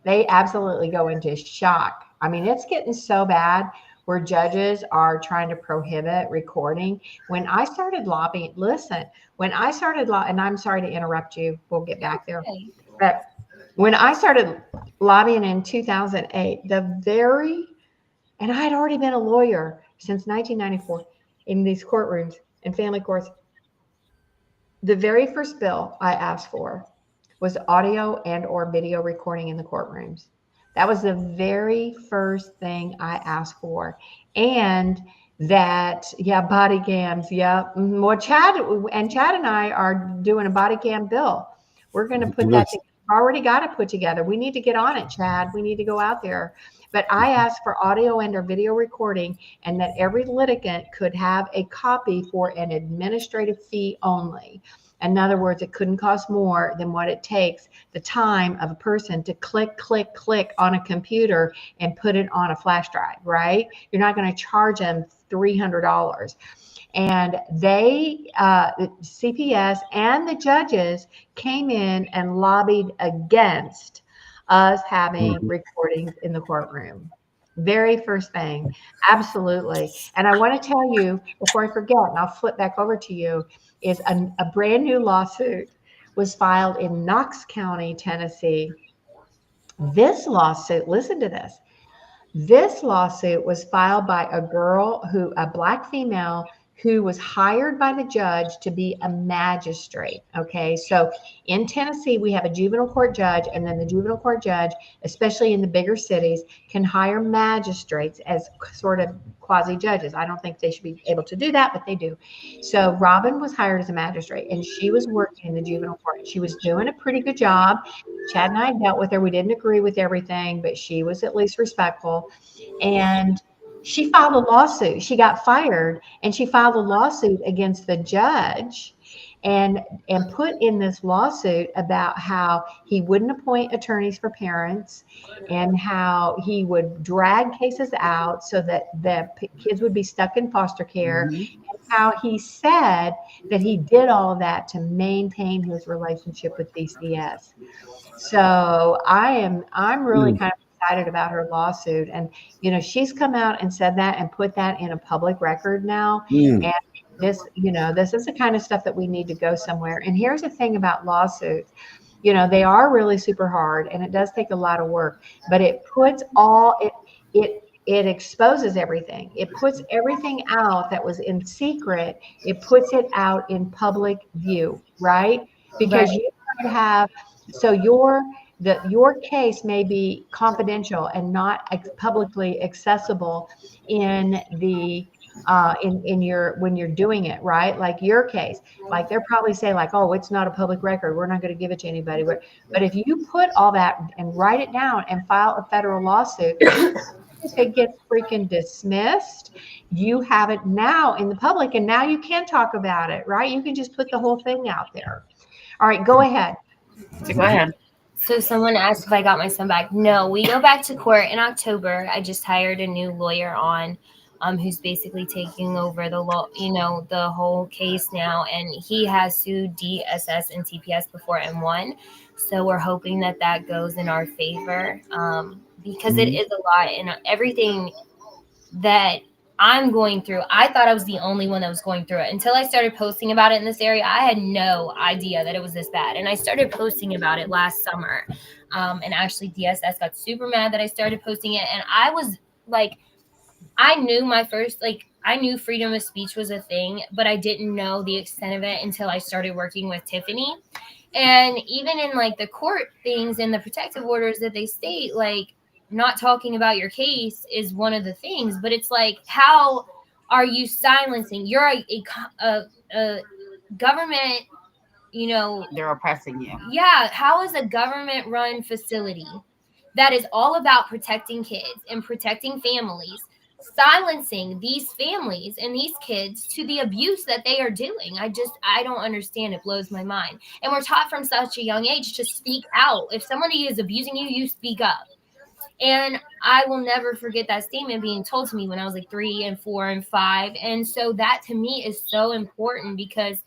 They absolutely go into shock. I mean, it's getting so bad where judges are trying to prohibit recording. When I started lobbying, and I'm sorry to interrupt you, we'll get back there. Okay. But when I started lobbying in 2008, and I had already been a lawyer since 1994 in these courtrooms and family courts, the very first bill I asked for was audio and or video recording in the courtrooms. That was the very first thing I asked for. And that, body cams. Yeah. Well, Chad and I are doing a body cam bill. We're going to put that together. Already got it put together. We need to get on it, Chad. We need to go out there. But I asked for audio and or video recording, and that every litigant could have a copy for an administrative fee only. In other words, it couldn't cost more than what it takes the time of a person to click on a computer and put it on a flash drive, right? You're not going to charge them $300. And they, CPS and the judges came in and lobbied against us having recordings in the courtroom. Very first thing. Absolutely. And I want to tell you before I forget, and I'll flip back over to you, is a brand new lawsuit was filed in Knox County, Tennessee. This lawsuit, listen to this. This lawsuit was filed by a black female who was hired by the judge to be a magistrate. Okay, so in Tennessee, we have a juvenile court judge, and then the juvenile court judge, especially in the bigger cities, can hire magistrates as sort of quasi judges. I don't think they should be able to do that, but they do. So Robin was hired as a magistrate, and she was working in the juvenile court. She was doing a pretty good job. Chad and I dealt with her. We didn't agree with everything, but she was at least respectful. And she filed a lawsuit. She got fired, and she filed a lawsuit against the judge. and put in this lawsuit about how he wouldn't appoint attorneys for parents and how he would drag cases out so that the kids would be stuck in foster care, and how he said that he did all of that to maintain his relationship with DCS. So I'm really kind of excited about her lawsuit. And, she's come out and said that and put that in a public record now. And this is the kind of stuff that we need to go somewhere. And here's the thing about lawsuits. They are really super hard and it does take a lot of work, but it puts it exposes everything. It puts everything out that was in secret. It puts it out in public view, right? Because you might have, so your case may be confidential and not publicly accessible in the in your, when you're doing it, right? Like your case, like they'll probably say like, oh, it's not a public record, we're not going to give it to anybody. But if you put all that and write it down and file a federal lawsuit, if it gets freaking dismissed, you have it now in the public, and now you can talk about it, right? You can just put the whole thing out there. All right, go ahead. Go ahead. So someone asked if I got my son back. No, we go back to court in October. I just hired a new lawyer on, who's basically taking over the law, the whole case now. And he has sued DSS and TPS before and won. So we're hoping that goes in our favor, because it is a lot, and everything that I'm going through. I thought I was the only one that was going through it until I started posting about it in this area. I had no idea that it was this bad. And I started posting about it last summer. And actually DSS got super mad that I started posting it. And I was like, I knew freedom of speech was a thing, but I didn't know the extent of it until I started working with Tiffany. And even in like the court things and the protective orders that they state, like, not talking about your case is one of the things, but it's like, how are you silencing? You're a government, they're oppressing you. Yeah. How is a government run facility that is all about protecting kids and protecting families silencing these families and these kids to the abuse that they are doing? I don't understand. It blows my mind. And we're taught from such a young age to speak out. If somebody is abusing you, you speak up. And I will never forget that statement being told to me when I was like 3 and 4 and 5. And so that to me is so important, because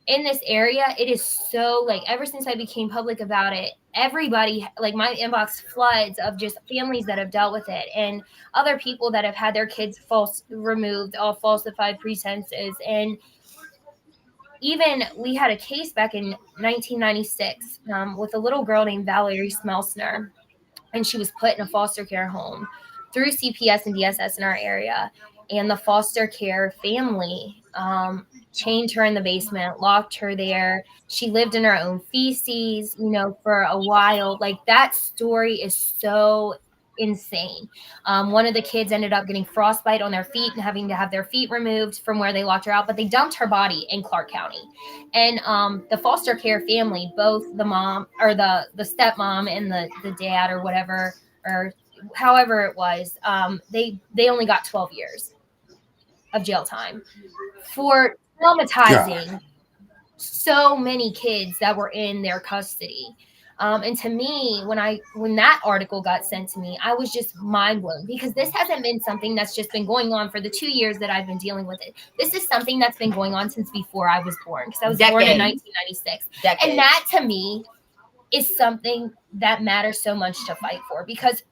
in this area, it is so, like, ever since I became public about it, everybody, like, my inbox floods of just families that have dealt with it and other people that have had their kids removed, all falsified pretenses. And even we had a case back in 1996 with a little girl named Valerie Smelsner. And she was put in a foster care home through CPS and DSS in our area. And the foster care family chained her in the basement, locked her there. She lived in her own feces, for a while. Like, that story is so insane. One of the kids ended up getting frostbite on their feet and having to have their feet removed from where they locked her out, but they dumped her body in Clark County. And the foster care family, both the mom or the stepmom and the dad or whatever, or however it was, they only got 12 years of jail time for traumatizing so many kids that were in their custody. And to me, when that article got sent to me, I was just mind blown, because this hasn't been something that's just been going on for the 2 years that I've been dealing with it. This is something that's been going on since before I was born, because I was born in 1996. And that to me is something that matters so much to fight for, because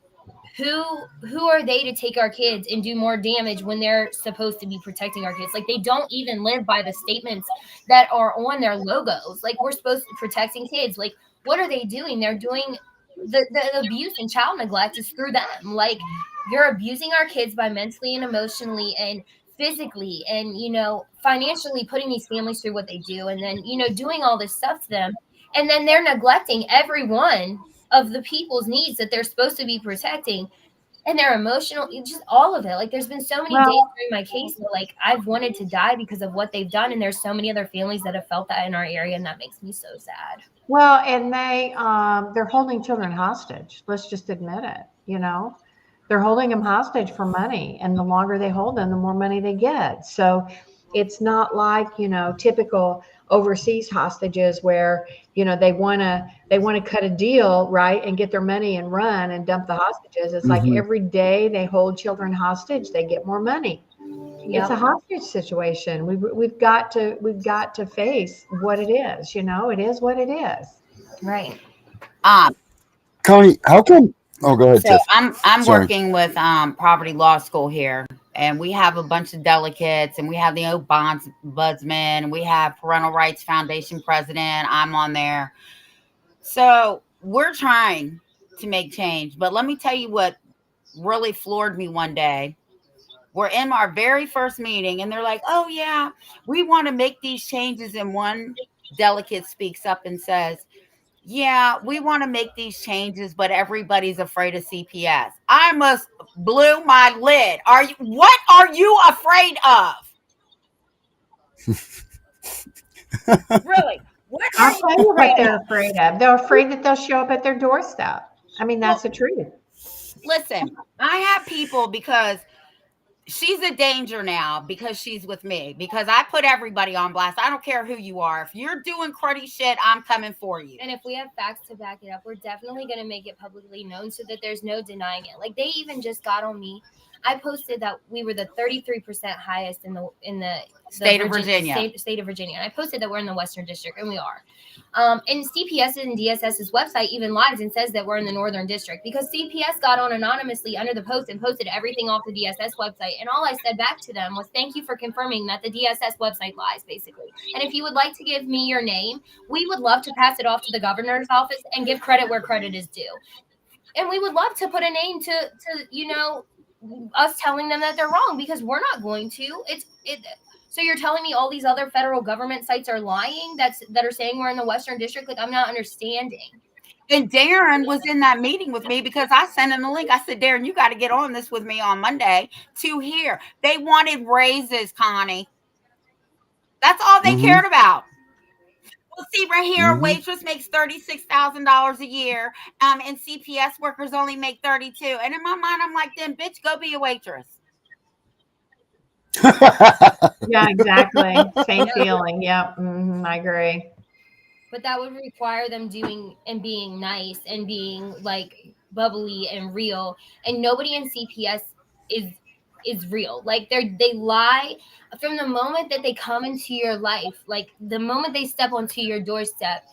who are they to take our kids and do more damage when they're supposed to be protecting our kids? Like, they don't even live by the statements that are on their logos. Like, we're supposed to be protecting kids. Like, what are they doing? They're doing the abuse and child neglect is through them. Like, you're abusing our kids by mentally and emotionally and physically and, financially putting these families through what they do. And then, doing all this stuff to them. And then they're neglecting every one of the people's needs that they're supposed to be protecting, and their emotional, just all of it. Like, there's been so many days during my case that, like, I've wanted to die because of what they've done. And there's so many other families that have felt that in our area. And that makes me so sad. Well, and they're holding children hostage. Let's just admit it. They're holding them hostage for money. And the longer they hold them, the more money they get. So, It's not like, typical overseas hostages where, they want to cut a deal, right, and get their money and run and dump the hostages. It's like Mm-hmm. every day they hold children hostage, they get more money. It's a Yep. hostage situation. We've got to face what it is. It is what it is. Right. Um, Connie, how come? Oh, go ahead, so Tiff. I'm Sorry. working with Poverty Law School here, and we have a bunch of delegates, and we have the ombudsman, and we have Parental Rights Foundation president. I'm on there, so we're trying to make change. But let me tell you what really floored me one day. We're in our very first meeting, and they're like, "Oh yeah, we want to make these changes." And one delegate speaks up and says, "Yeah, we want to make these changes, but everybody's afraid of CPS." I must blew my lid. What are you afraid of? Really? What are I'll you tell you what afraid they're of? afraid of. They're afraid that they'll show up at their doorstep. I mean, that's Well, the truth. listen, I have people because she's a danger now because she's with me, because I put everybody on blast. I don't care who you are. If you're doing cruddy shit, I'm coming for you. And if we have facts to back it up, we're definitely going to make it publicly known so that there's no denying it. Like, they even just got on me. I posted that we were the 33% highest in the State of Virginia. State of Virginia. And I posted that we're in the Western District, and we are. And CPS and DSS's website even lies and says that we're in the Northern District, because CPS got on anonymously under the post and posted everything off the DSS website. And all I said back to them was, thank you for confirming that the DSS website lies, basically. And if you would like to give me your name, we would love to pass it off to the governor's office and give credit where credit is due. And we would love to put a name to us telling them that they're wrong, because we're not going to. So you're telling me all these other federal government sites are lying that are saying we're in the Western District? Like, I'm not understanding. And Darren was in that meeting with me because I sent him the link. I said, Darren, you got to get on this with me on Monday to hear. They wanted raises, Connie. That's all they cared about. Well, see, right here, a waitress makes $36,000 a year, and CPS workers only make 32. And in my mind, I'm like, then, bitch, go be a waitress. Yeah, exactly. Same feeling. Yeah, I agree. But that would require them doing and being nice and being like bubbly and real. And nobody in CPS is real. Like, they lie from the moment that they come into your life. Like, the moment they step onto your doorstep,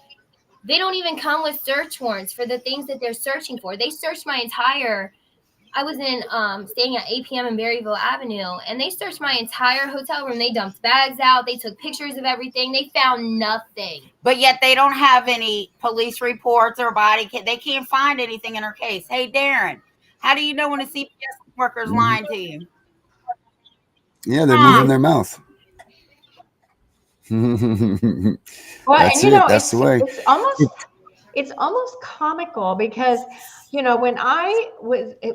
they don't even come with search warrants for the things that they're searching for. They searched my entire. I was staying at APM in Berryville Avenue, and they searched my entire hotel room. They dumped bags out. They took pictures of everything. They found nothing. But yet they don't have any police reports or they can't find anything in her case. Hey, Darren, how do you know when a CPS worker's lying to you? Yeah, they're moving their mouth. Well, That's and it. That's the way. It's almost comical because, when I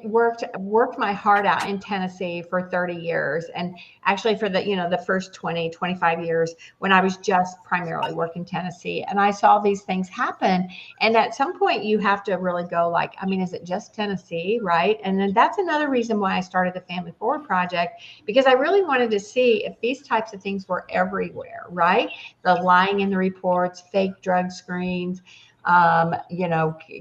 worked my heart out in Tennessee for 30 years, and actually for the first 20, 25 years when I was just primarily working Tennessee, and I saw these things happen. And at some point you have to really go like, I mean, is it just Tennessee? Right. And then that's another reason why I started the Family Forward Project, because I really wanted to see if these types of things were everywhere, right? The lying in the reports, fake drug screens,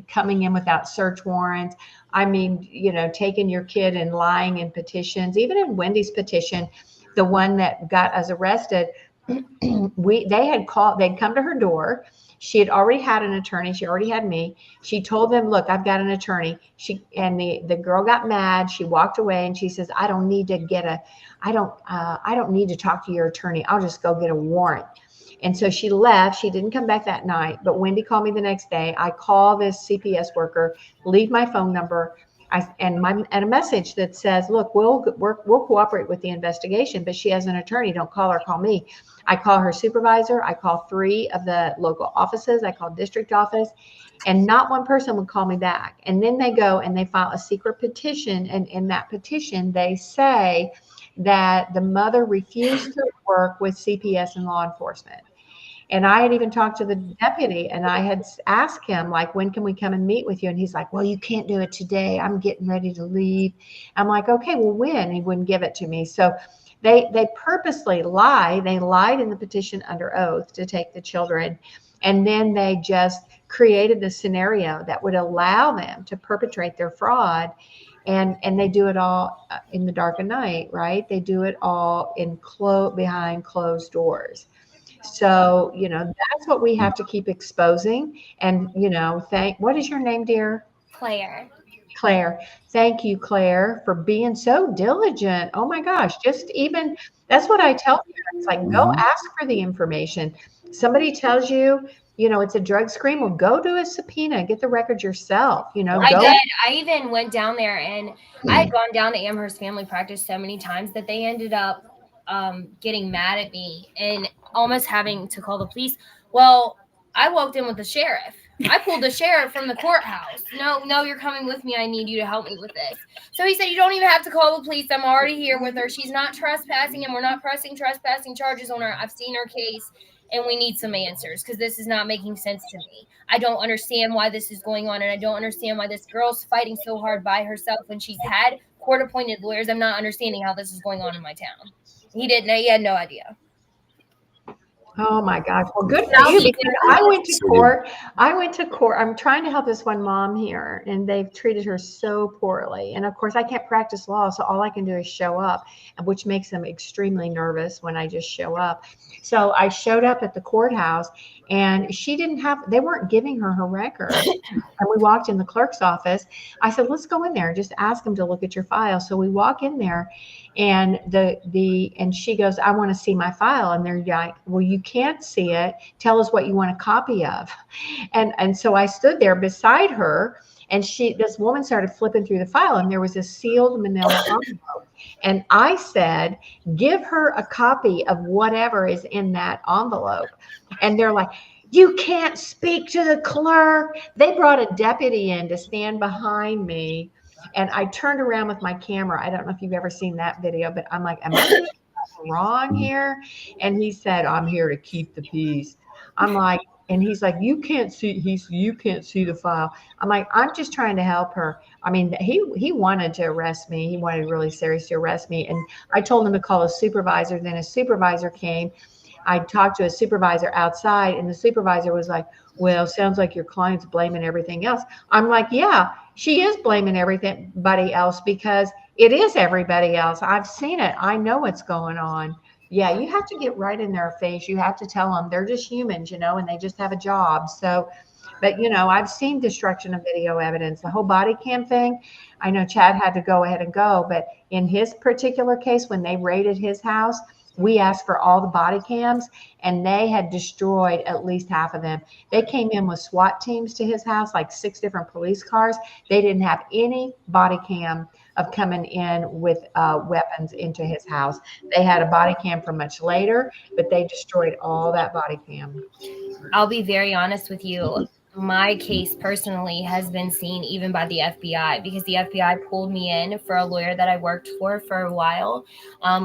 coming in without search warrants. I mean, taking your kid and lying in petitions, even in Wendy's petition, the one that got us arrested, they'd come to her door. She had already had an attorney. She already had me. She told them, look, I've got an attorney. The girl got mad. She walked away and she says, I don't need to talk to your attorney. I'll just go get a warrant. And so she left. She didn't come back that night, but Wendy called me the next day. I call this CPS worker, leave my phone number, and a message that says, look, we'll cooperate with the investigation, but she has an attorney. Don't call her, call me. I call her supervisor. I call 3 of the local offices. I call district office, and not one person would call me back. And then they go and they file a secret petition. And in that petition, they say that the mother refused to work with CPS and law enforcement. And I had even talked to the deputy, and I had asked him, like, when can we come and meet with you? And he's like, well, you can't do it today. I'm getting ready to leave. I'm like, okay, well, when? He wouldn't give it to me. So They purposely lie. They lied in the petition under oath to take the children. And then they just created the scenario that would allow them to perpetrate their fraud. And they do it all in the dark of night, right? They do it all behind closed doors. So, that's what we have to keep exposing. And, what is your name, dear? Claire. Claire. Thank you, Claire, for being so diligent. Oh my gosh, that's what I tell parents, like, go ask for the information. Somebody tells you, it's a drug screen, well, go do a subpoena, get the records yourself, I go. did. I even went down there, and I had gone down to Amherst Family Practice so many times that they ended up getting mad at me and almost having to call the police. Well, I walked in with the sheriff. I pulled the sheriff from the courthouse. No, you're coming with me. I need you to help me with this. So he said, you don't even have to call the police. I'm already here with her. She's not trespassing, and we're not pressing trespassing charges on her. I've seen her case, and we need some answers because this is not making sense to me. I don't understand why this is going on, and I don't understand why this girl's fighting so hard by herself when she's had court-appointed lawyers. I'm not understanding how this is going on in my town. He had no idea. Oh my gosh. Well, good for you, because I went to court. I'm trying to help this one mom here, and they've treated her so poorly. And of course, I can't practice law, so all I can do is show up, which makes them extremely nervous when I just show up. So I showed up at the courthouse, and they weren't giving her record. And we walked in the clerk's office. I said, let's go in there and just ask them to look at your file. So we walk in there, and and she goes, I want to see my file. And they're like, well, you can't see it. Tell us what you want a copy of. And so I stood there beside her, and this woman started flipping through the file, and there was a sealed manila envelope. And I said, give her a copy of whatever is in that envelope. And they're like, you can't speak to the clerk. They brought a deputy in to stand behind me. And I turned around with my camera. I don't know if you've ever seen that video, but I'm like, am I doing something wrong here? And he said, I'm here to keep the peace. I'm like, and he's like, you can't see the file. I'm like, I'm just trying to help her. I mean, he wanted to arrest me. He wanted really seriously to arrest me. And I told him to call a supervisor. Then a supervisor came. I talked to a supervisor outside, and the supervisor was like, well, sounds like your client's blaming everything else. I'm like, yeah, she is blaming everybody else, because it is everybody else. I've seen it. I know what's going on. Yeah, you have to get right in their face. You have to tell them they're just humans, and they just have a job. So, but, I've seen destruction of video evidence, the whole body cam thing. I know Chad had to go ahead and go, but in his particular case, when they raided his house, we asked for all the body cams, and they had destroyed at least half of them. They came in with SWAT teams to his house, like 6 different police cars. They didn't have any body cam of coming in with weapons into his house. They had a body cam for much later, but they destroyed all that body cam. I'll be very honest with you. My case personally has been seen even by the FBI, because the FBI pulled me in for a lawyer that I worked for a while,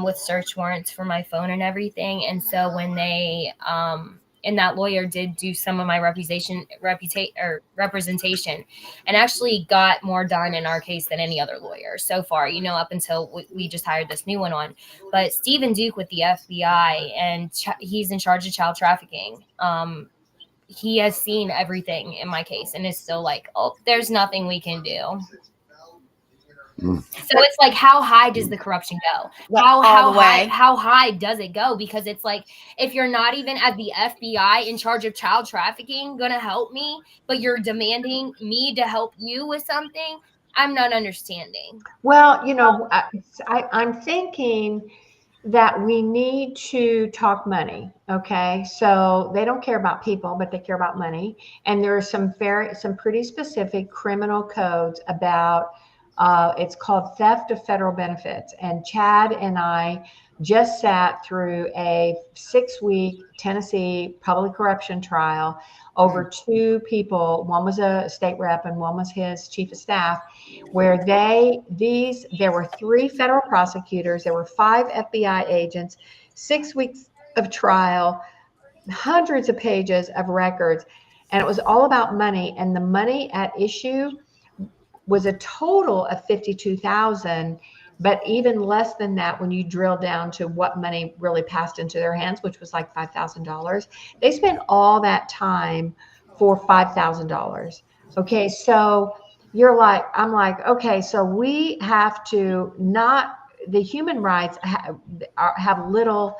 with search warrants for my phone and everything. And so when they and that lawyer did do some of my representation and actually got more done in our case than any other lawyer so far, up until we just hired this new one on. But Stephen Duke with the FBI, and he's in charge of child trafficking. He has seen everything in my case and is still like, oh, there's nothing we can do. So it's like, how high does the corruption go? How high does it go? Because it's like, if you're not even at the FBI in charge of child trafficking going to help me, but you're demanding me to help you with something, I'm not understanding. Well, I'm thinking that we need to talk money. Okay. So they don't care about people, but they care about money. And there are some pretty specific criminal codes about, it's called theft of federal benefits. And Chad and I just sat through a 6-week Tennessee public corruption trial over 2 people. One was a state rep and one was his chief of staff, where there were 3 federal prosecutors, there were 5 FBI agents, 6 weeks of trial, hundreds of pages of records, and it was all about money. And the money at issue was a total of $52,000. But even less than that, when you drill down to what money really passed into their hands, which was like $5,000, they spent all that time for $5,000. Okay, so I'm like, okay, so we have to not, the human rights have little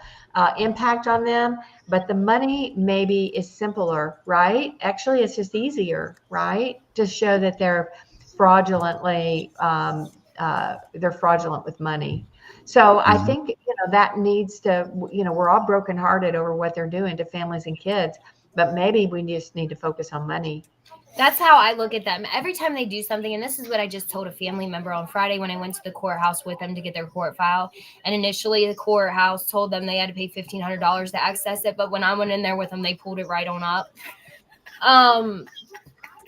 impact on them, but the money maybe is simpler, right? Actually, it's just easier, right? To show that they're fraudulent with money. So I think, that needs to, we're all brokenhearted over what they're doing to families and kids, but maybe we just need to focus on money. That's how I look at them. Every time they do something, and this is what I just told a family member on Friday when I went to the courthouse with them to get their court file. And initially, the courthouse told them they had to pay $1,500 to access it, but when I went in there with them, they pulled it right on up.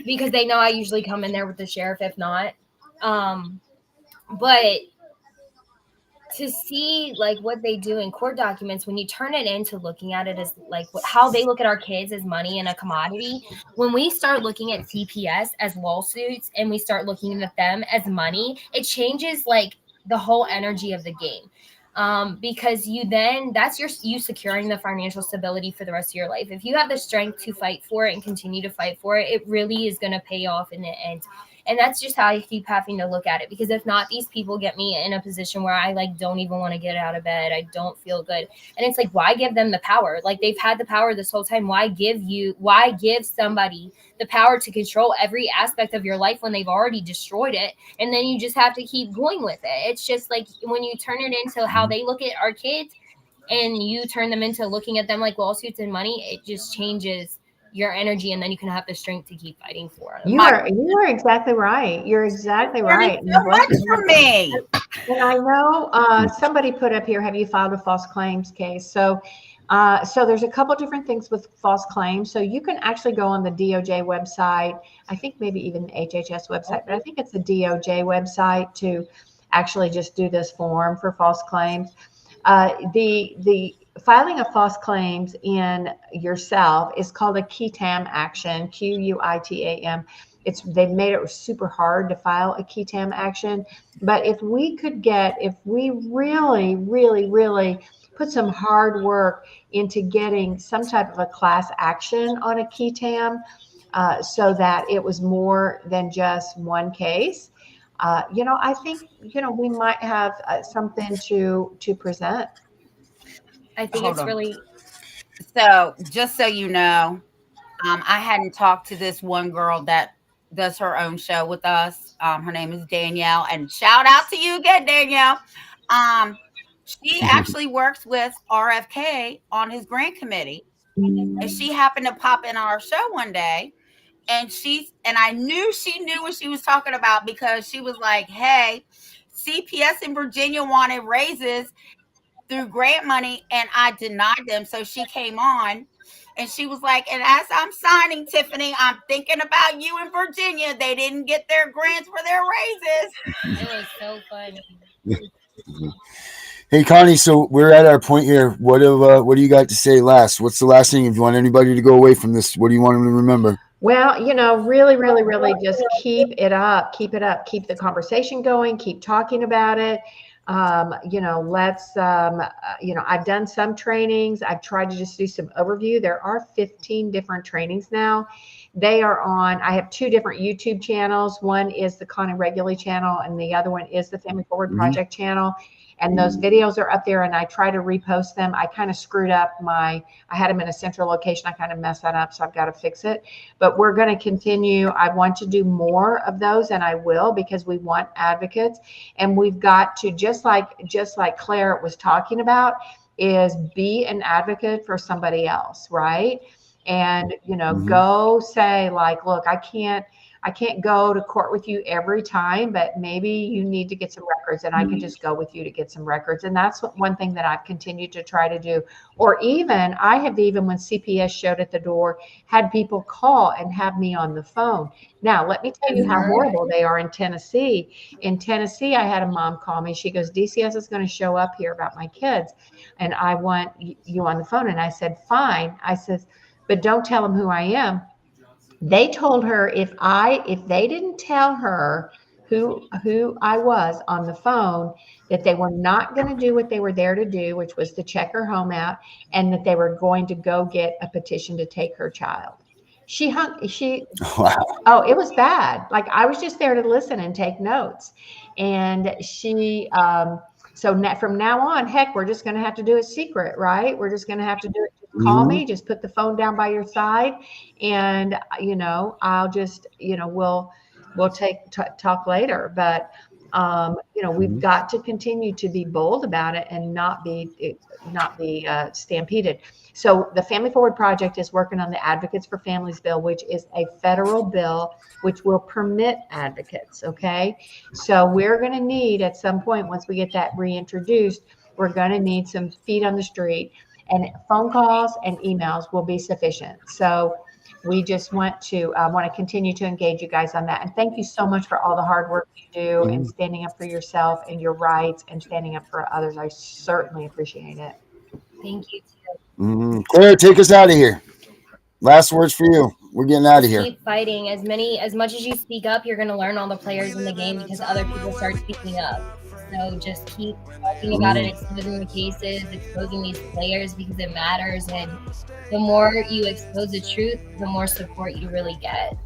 Because they know I usually come in there with the sheriff if not. But to see like what they do in court documents, when you turn it into looking at it as like how they look at our kids as money and a commodity, when we start looking at CPS as lawsuits and we start looking at them as money, it changes like the whole energy of the game. Because that's you securing the financial stability for the rest of your life. If you have the strength to fight for it and continue to fight for it, it really is going to pay off in the end. And that's just how I keep having to look at it, because if not, these people get me in a position where I like don't even want to get out of bed. I don't feel good. And it's like, why give them the power? Like, they've had the power this whole time. Why give somebody the power to control every aspect of your life when they've already destroyed it? And then you just have to keep going with it. It's just like when you turn it into how they look at our kids and you turn them into looking at them like lawsuits and money, it just changes your energy, and then you can have the strength to keep fighting for them. You are exactly right. You're exactly right. So much for me. And I know somebody put up here, have you filed a false claims case? So there's a couple different things with false claims. So you can actually go on the DOJ website. I think maybe even the HHS website, but I think it's the DOJ website to actually just do this form for false claims. The filing of false claims in yourself is called a QUITAM action, QUITAM. They've made it super hard to file a QUITAM action. But if we really, really, really put some hard work into getting some type of a class action on a QUITAM, so that it was more than just one case, I think, we might have something to present. I think Hold it's on. really. So just so you know, I hadn't talked to this one girl that does her own show with us. Her name is Danielle, and shout out to you again, Danielle. She actually works with RFK on his grant committee, and she happened to pop in our show one day, and I knew she knew what she was talking about, because she was like, "Hey, CPS in Virginia wanted raises through grant money, and I denied them." So she came on and she was like, "And as I'm signing, Tiffany, I'm thinking about you in Virginia. They didn't get their grants for their raises." It was so fun. Hey, Connie, so we're at our point here. What do you got to say last? What's the last thing? If you want anybody to go away from this, what do you want them to remember? Well, really, really, really just keep it up, keep the conversation going, keep talking about it. Let's, I've done some trainings. I've tried to just do some overview. There are 15 different trainings now. I have 2 different YouTube channels. One is the Connie Regularly channel, and the other one is the Family Forward Project channel. And those videos are up there, and I try to repost them. I kind of screwed up I had them in a central location. I kind of messed that up, so I've got to fix it. But we're going to continue. I want to do more of those, and I will, because we want advocates. And we've got to, just like Claire was talking about, is be an advocate for somebody else, right? And, go say like, look, I can't go to court with you every time, but maybe you need to get some records, and I can just go with you to get some records. And that's one thing that I've continued to try to do. Or even when CPS showed at the door, had people call and have me on the phone. Now, let me tell you how horrible they are in Tennessee. In Tennessee, I had a mom call me. She goes, DCS is going to show up here about my kids, and I want you on the phone. And I said, fine. I said, but don't tell them who I am. They told her if they didn't tell her who I was on the phone, that they were not going to do what they were there to do, which was to check her home out, and that they were going to go get a petition to take her child. She Wow. oh, it was bad. Like, I was just there to listen and take notes. And so from now on, heck, we're just going to have to do it secret, right? We're just going to have to do it. Just call me, just put the phone down by your side, and I'll just, we'll talk later. But we've got to continue to be bold about it and not be stampeded. So the Family Forward Project is working on the Advocates for Families bill, which is a federal bill which will permit advocates. Okay, so we're going to need, at some point, once we get that reintroduced, we're going to need some feet on the street, and phone calls and emails will be sufficient. So we just want to continue to engage you guys on that. And thank you so much for all the hard work you do and standing up for yourself and your rights and standing up for others. I certainly appreciate it. Thank you too. Claire, take us out of here. Last words for you. We're getting out of here. Keep fighting. As much as you speak up, you're going to learn all the players in the game because other people start speaking up. So just keep talking about it, exposing the cases, exposing these players, because it matters. And the more you expose the truth, the more support you really get.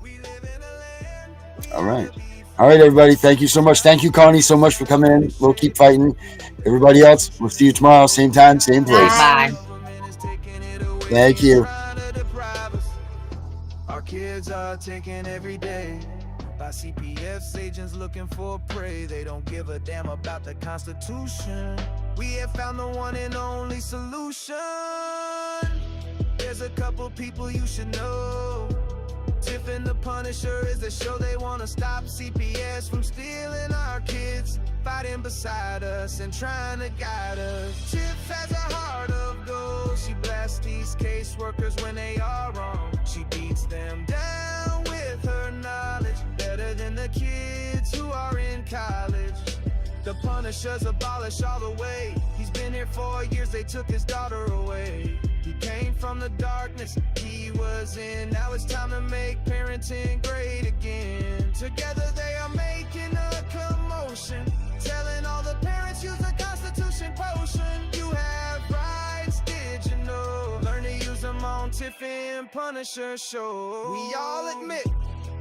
All right, everybody. Thank you so much. Thank you, Connie, so much for coming in. We'll keep fighting. Everybody else, we'll see you tomorrow, same time, same place. Bye. Thank you. Our kids are taken every day by CPS agents looking for prey. They don't give a damn about the Constitution. We have found the one and only solution. There's a couple people you should know. Tiff and the Punisher is the show. They wanna stop CPS from stealing our kids, fighting beside us and trying to guide us. Tiff has a heart of gold. She blasts these caseworkers when they are wrong. She beats them down with her knowledge, better than the kids who are in college. The Punisher's abolished all the way. He's been here 4 years, they took his daughter away. He came from the darkness he was in. Now it's time to make parenting great again. Together they are making a commotion, telling all the parents use the Constitution potion. You have rights, did you know? Learn to use them on Tiff and Punisher show. We all admit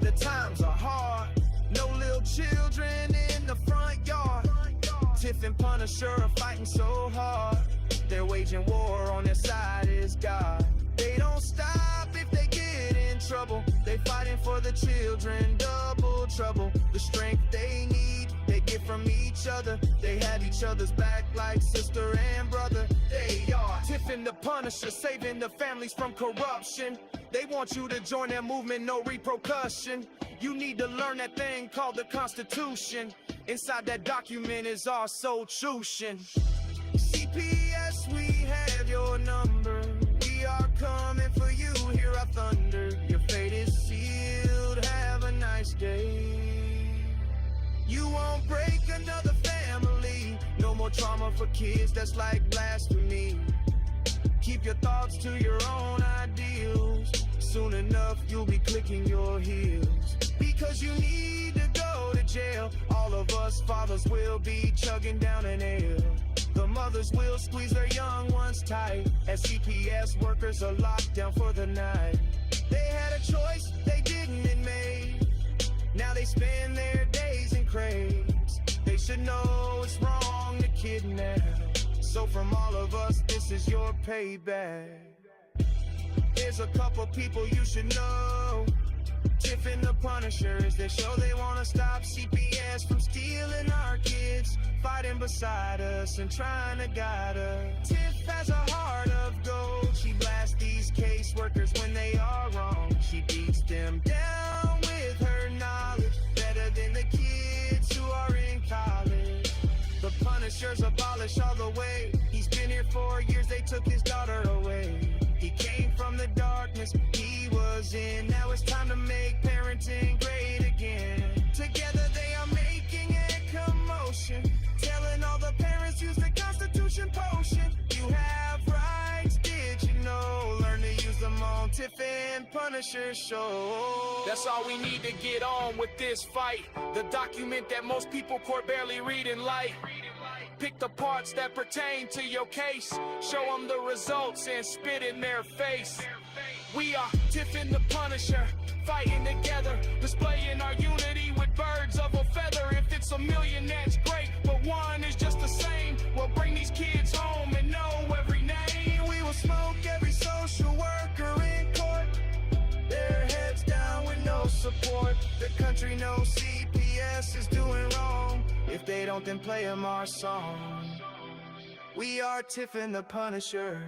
the times are hard. No little children in the front yard. Tiff and Punisher are fighting so hard. They're waging war, on their side is God. They don't stop if they get in trouble. They fighting for the children, double trouble. The strength they need, they get from each other. They have each other's back like sister and brother. They are Tiff and the Punisher, saving the families from corruption. They want you to join their movement, no repercussion. You need to learn that thing called the Constitution. Inside that document is our solution. CPS, we have your number. We are coming for you, hear our thunder. Your fate is sealed, have a nice day. You won't break another family. No more trauma for kids, that's like blasphemy. Keep your thoughts to your own ideals. Soon enough, you'll be clicking your heels. Because you need to go to jail. All of us fathers will be chugging down an ale. The mothers will squeeze their young ones tight, as CPS workers are locked down for the night. They had a choice, they didn't, it made. Now they spend their days in crates. They should know it's wrong to kidnap. So from all of us, this is your payback. There's a couple people you should know. Tiff and the Punisher is their show. They wanna stop CPS from stealing our kids, fighting beside us and trying to guide us. Tiff has a heart of gold. She blasts these caseworkers when they are wrong. She beats them down with her knowledge, better than the kids who are in college. The Punisher's abolished all the way. He's been here 4 years, they took his daughter away. He came from the darkness he was in. Now it's time to make parenting great again. Together they are making a commotion, telling all the parents use the Constitution potion. You have rights, did you know? Learn to use them on Tiff and Punisher. Punisher Show. That's all we need to get on with this fight. The document that most people court barely read and like. Pick the parts that pertain to your case. Show them the results and spit in their face. We are Tiff and the Punisher, fighting together, displaying our unity with birds of a feather. If it's a million, that's great, but one is just the same. We'll bring these kids home and know every name. We will smoke every social worker in court. Their heads down with no support. The country knows CPS is doing wrong. If they don't, then play them our song. We are Tiff and the Punisher.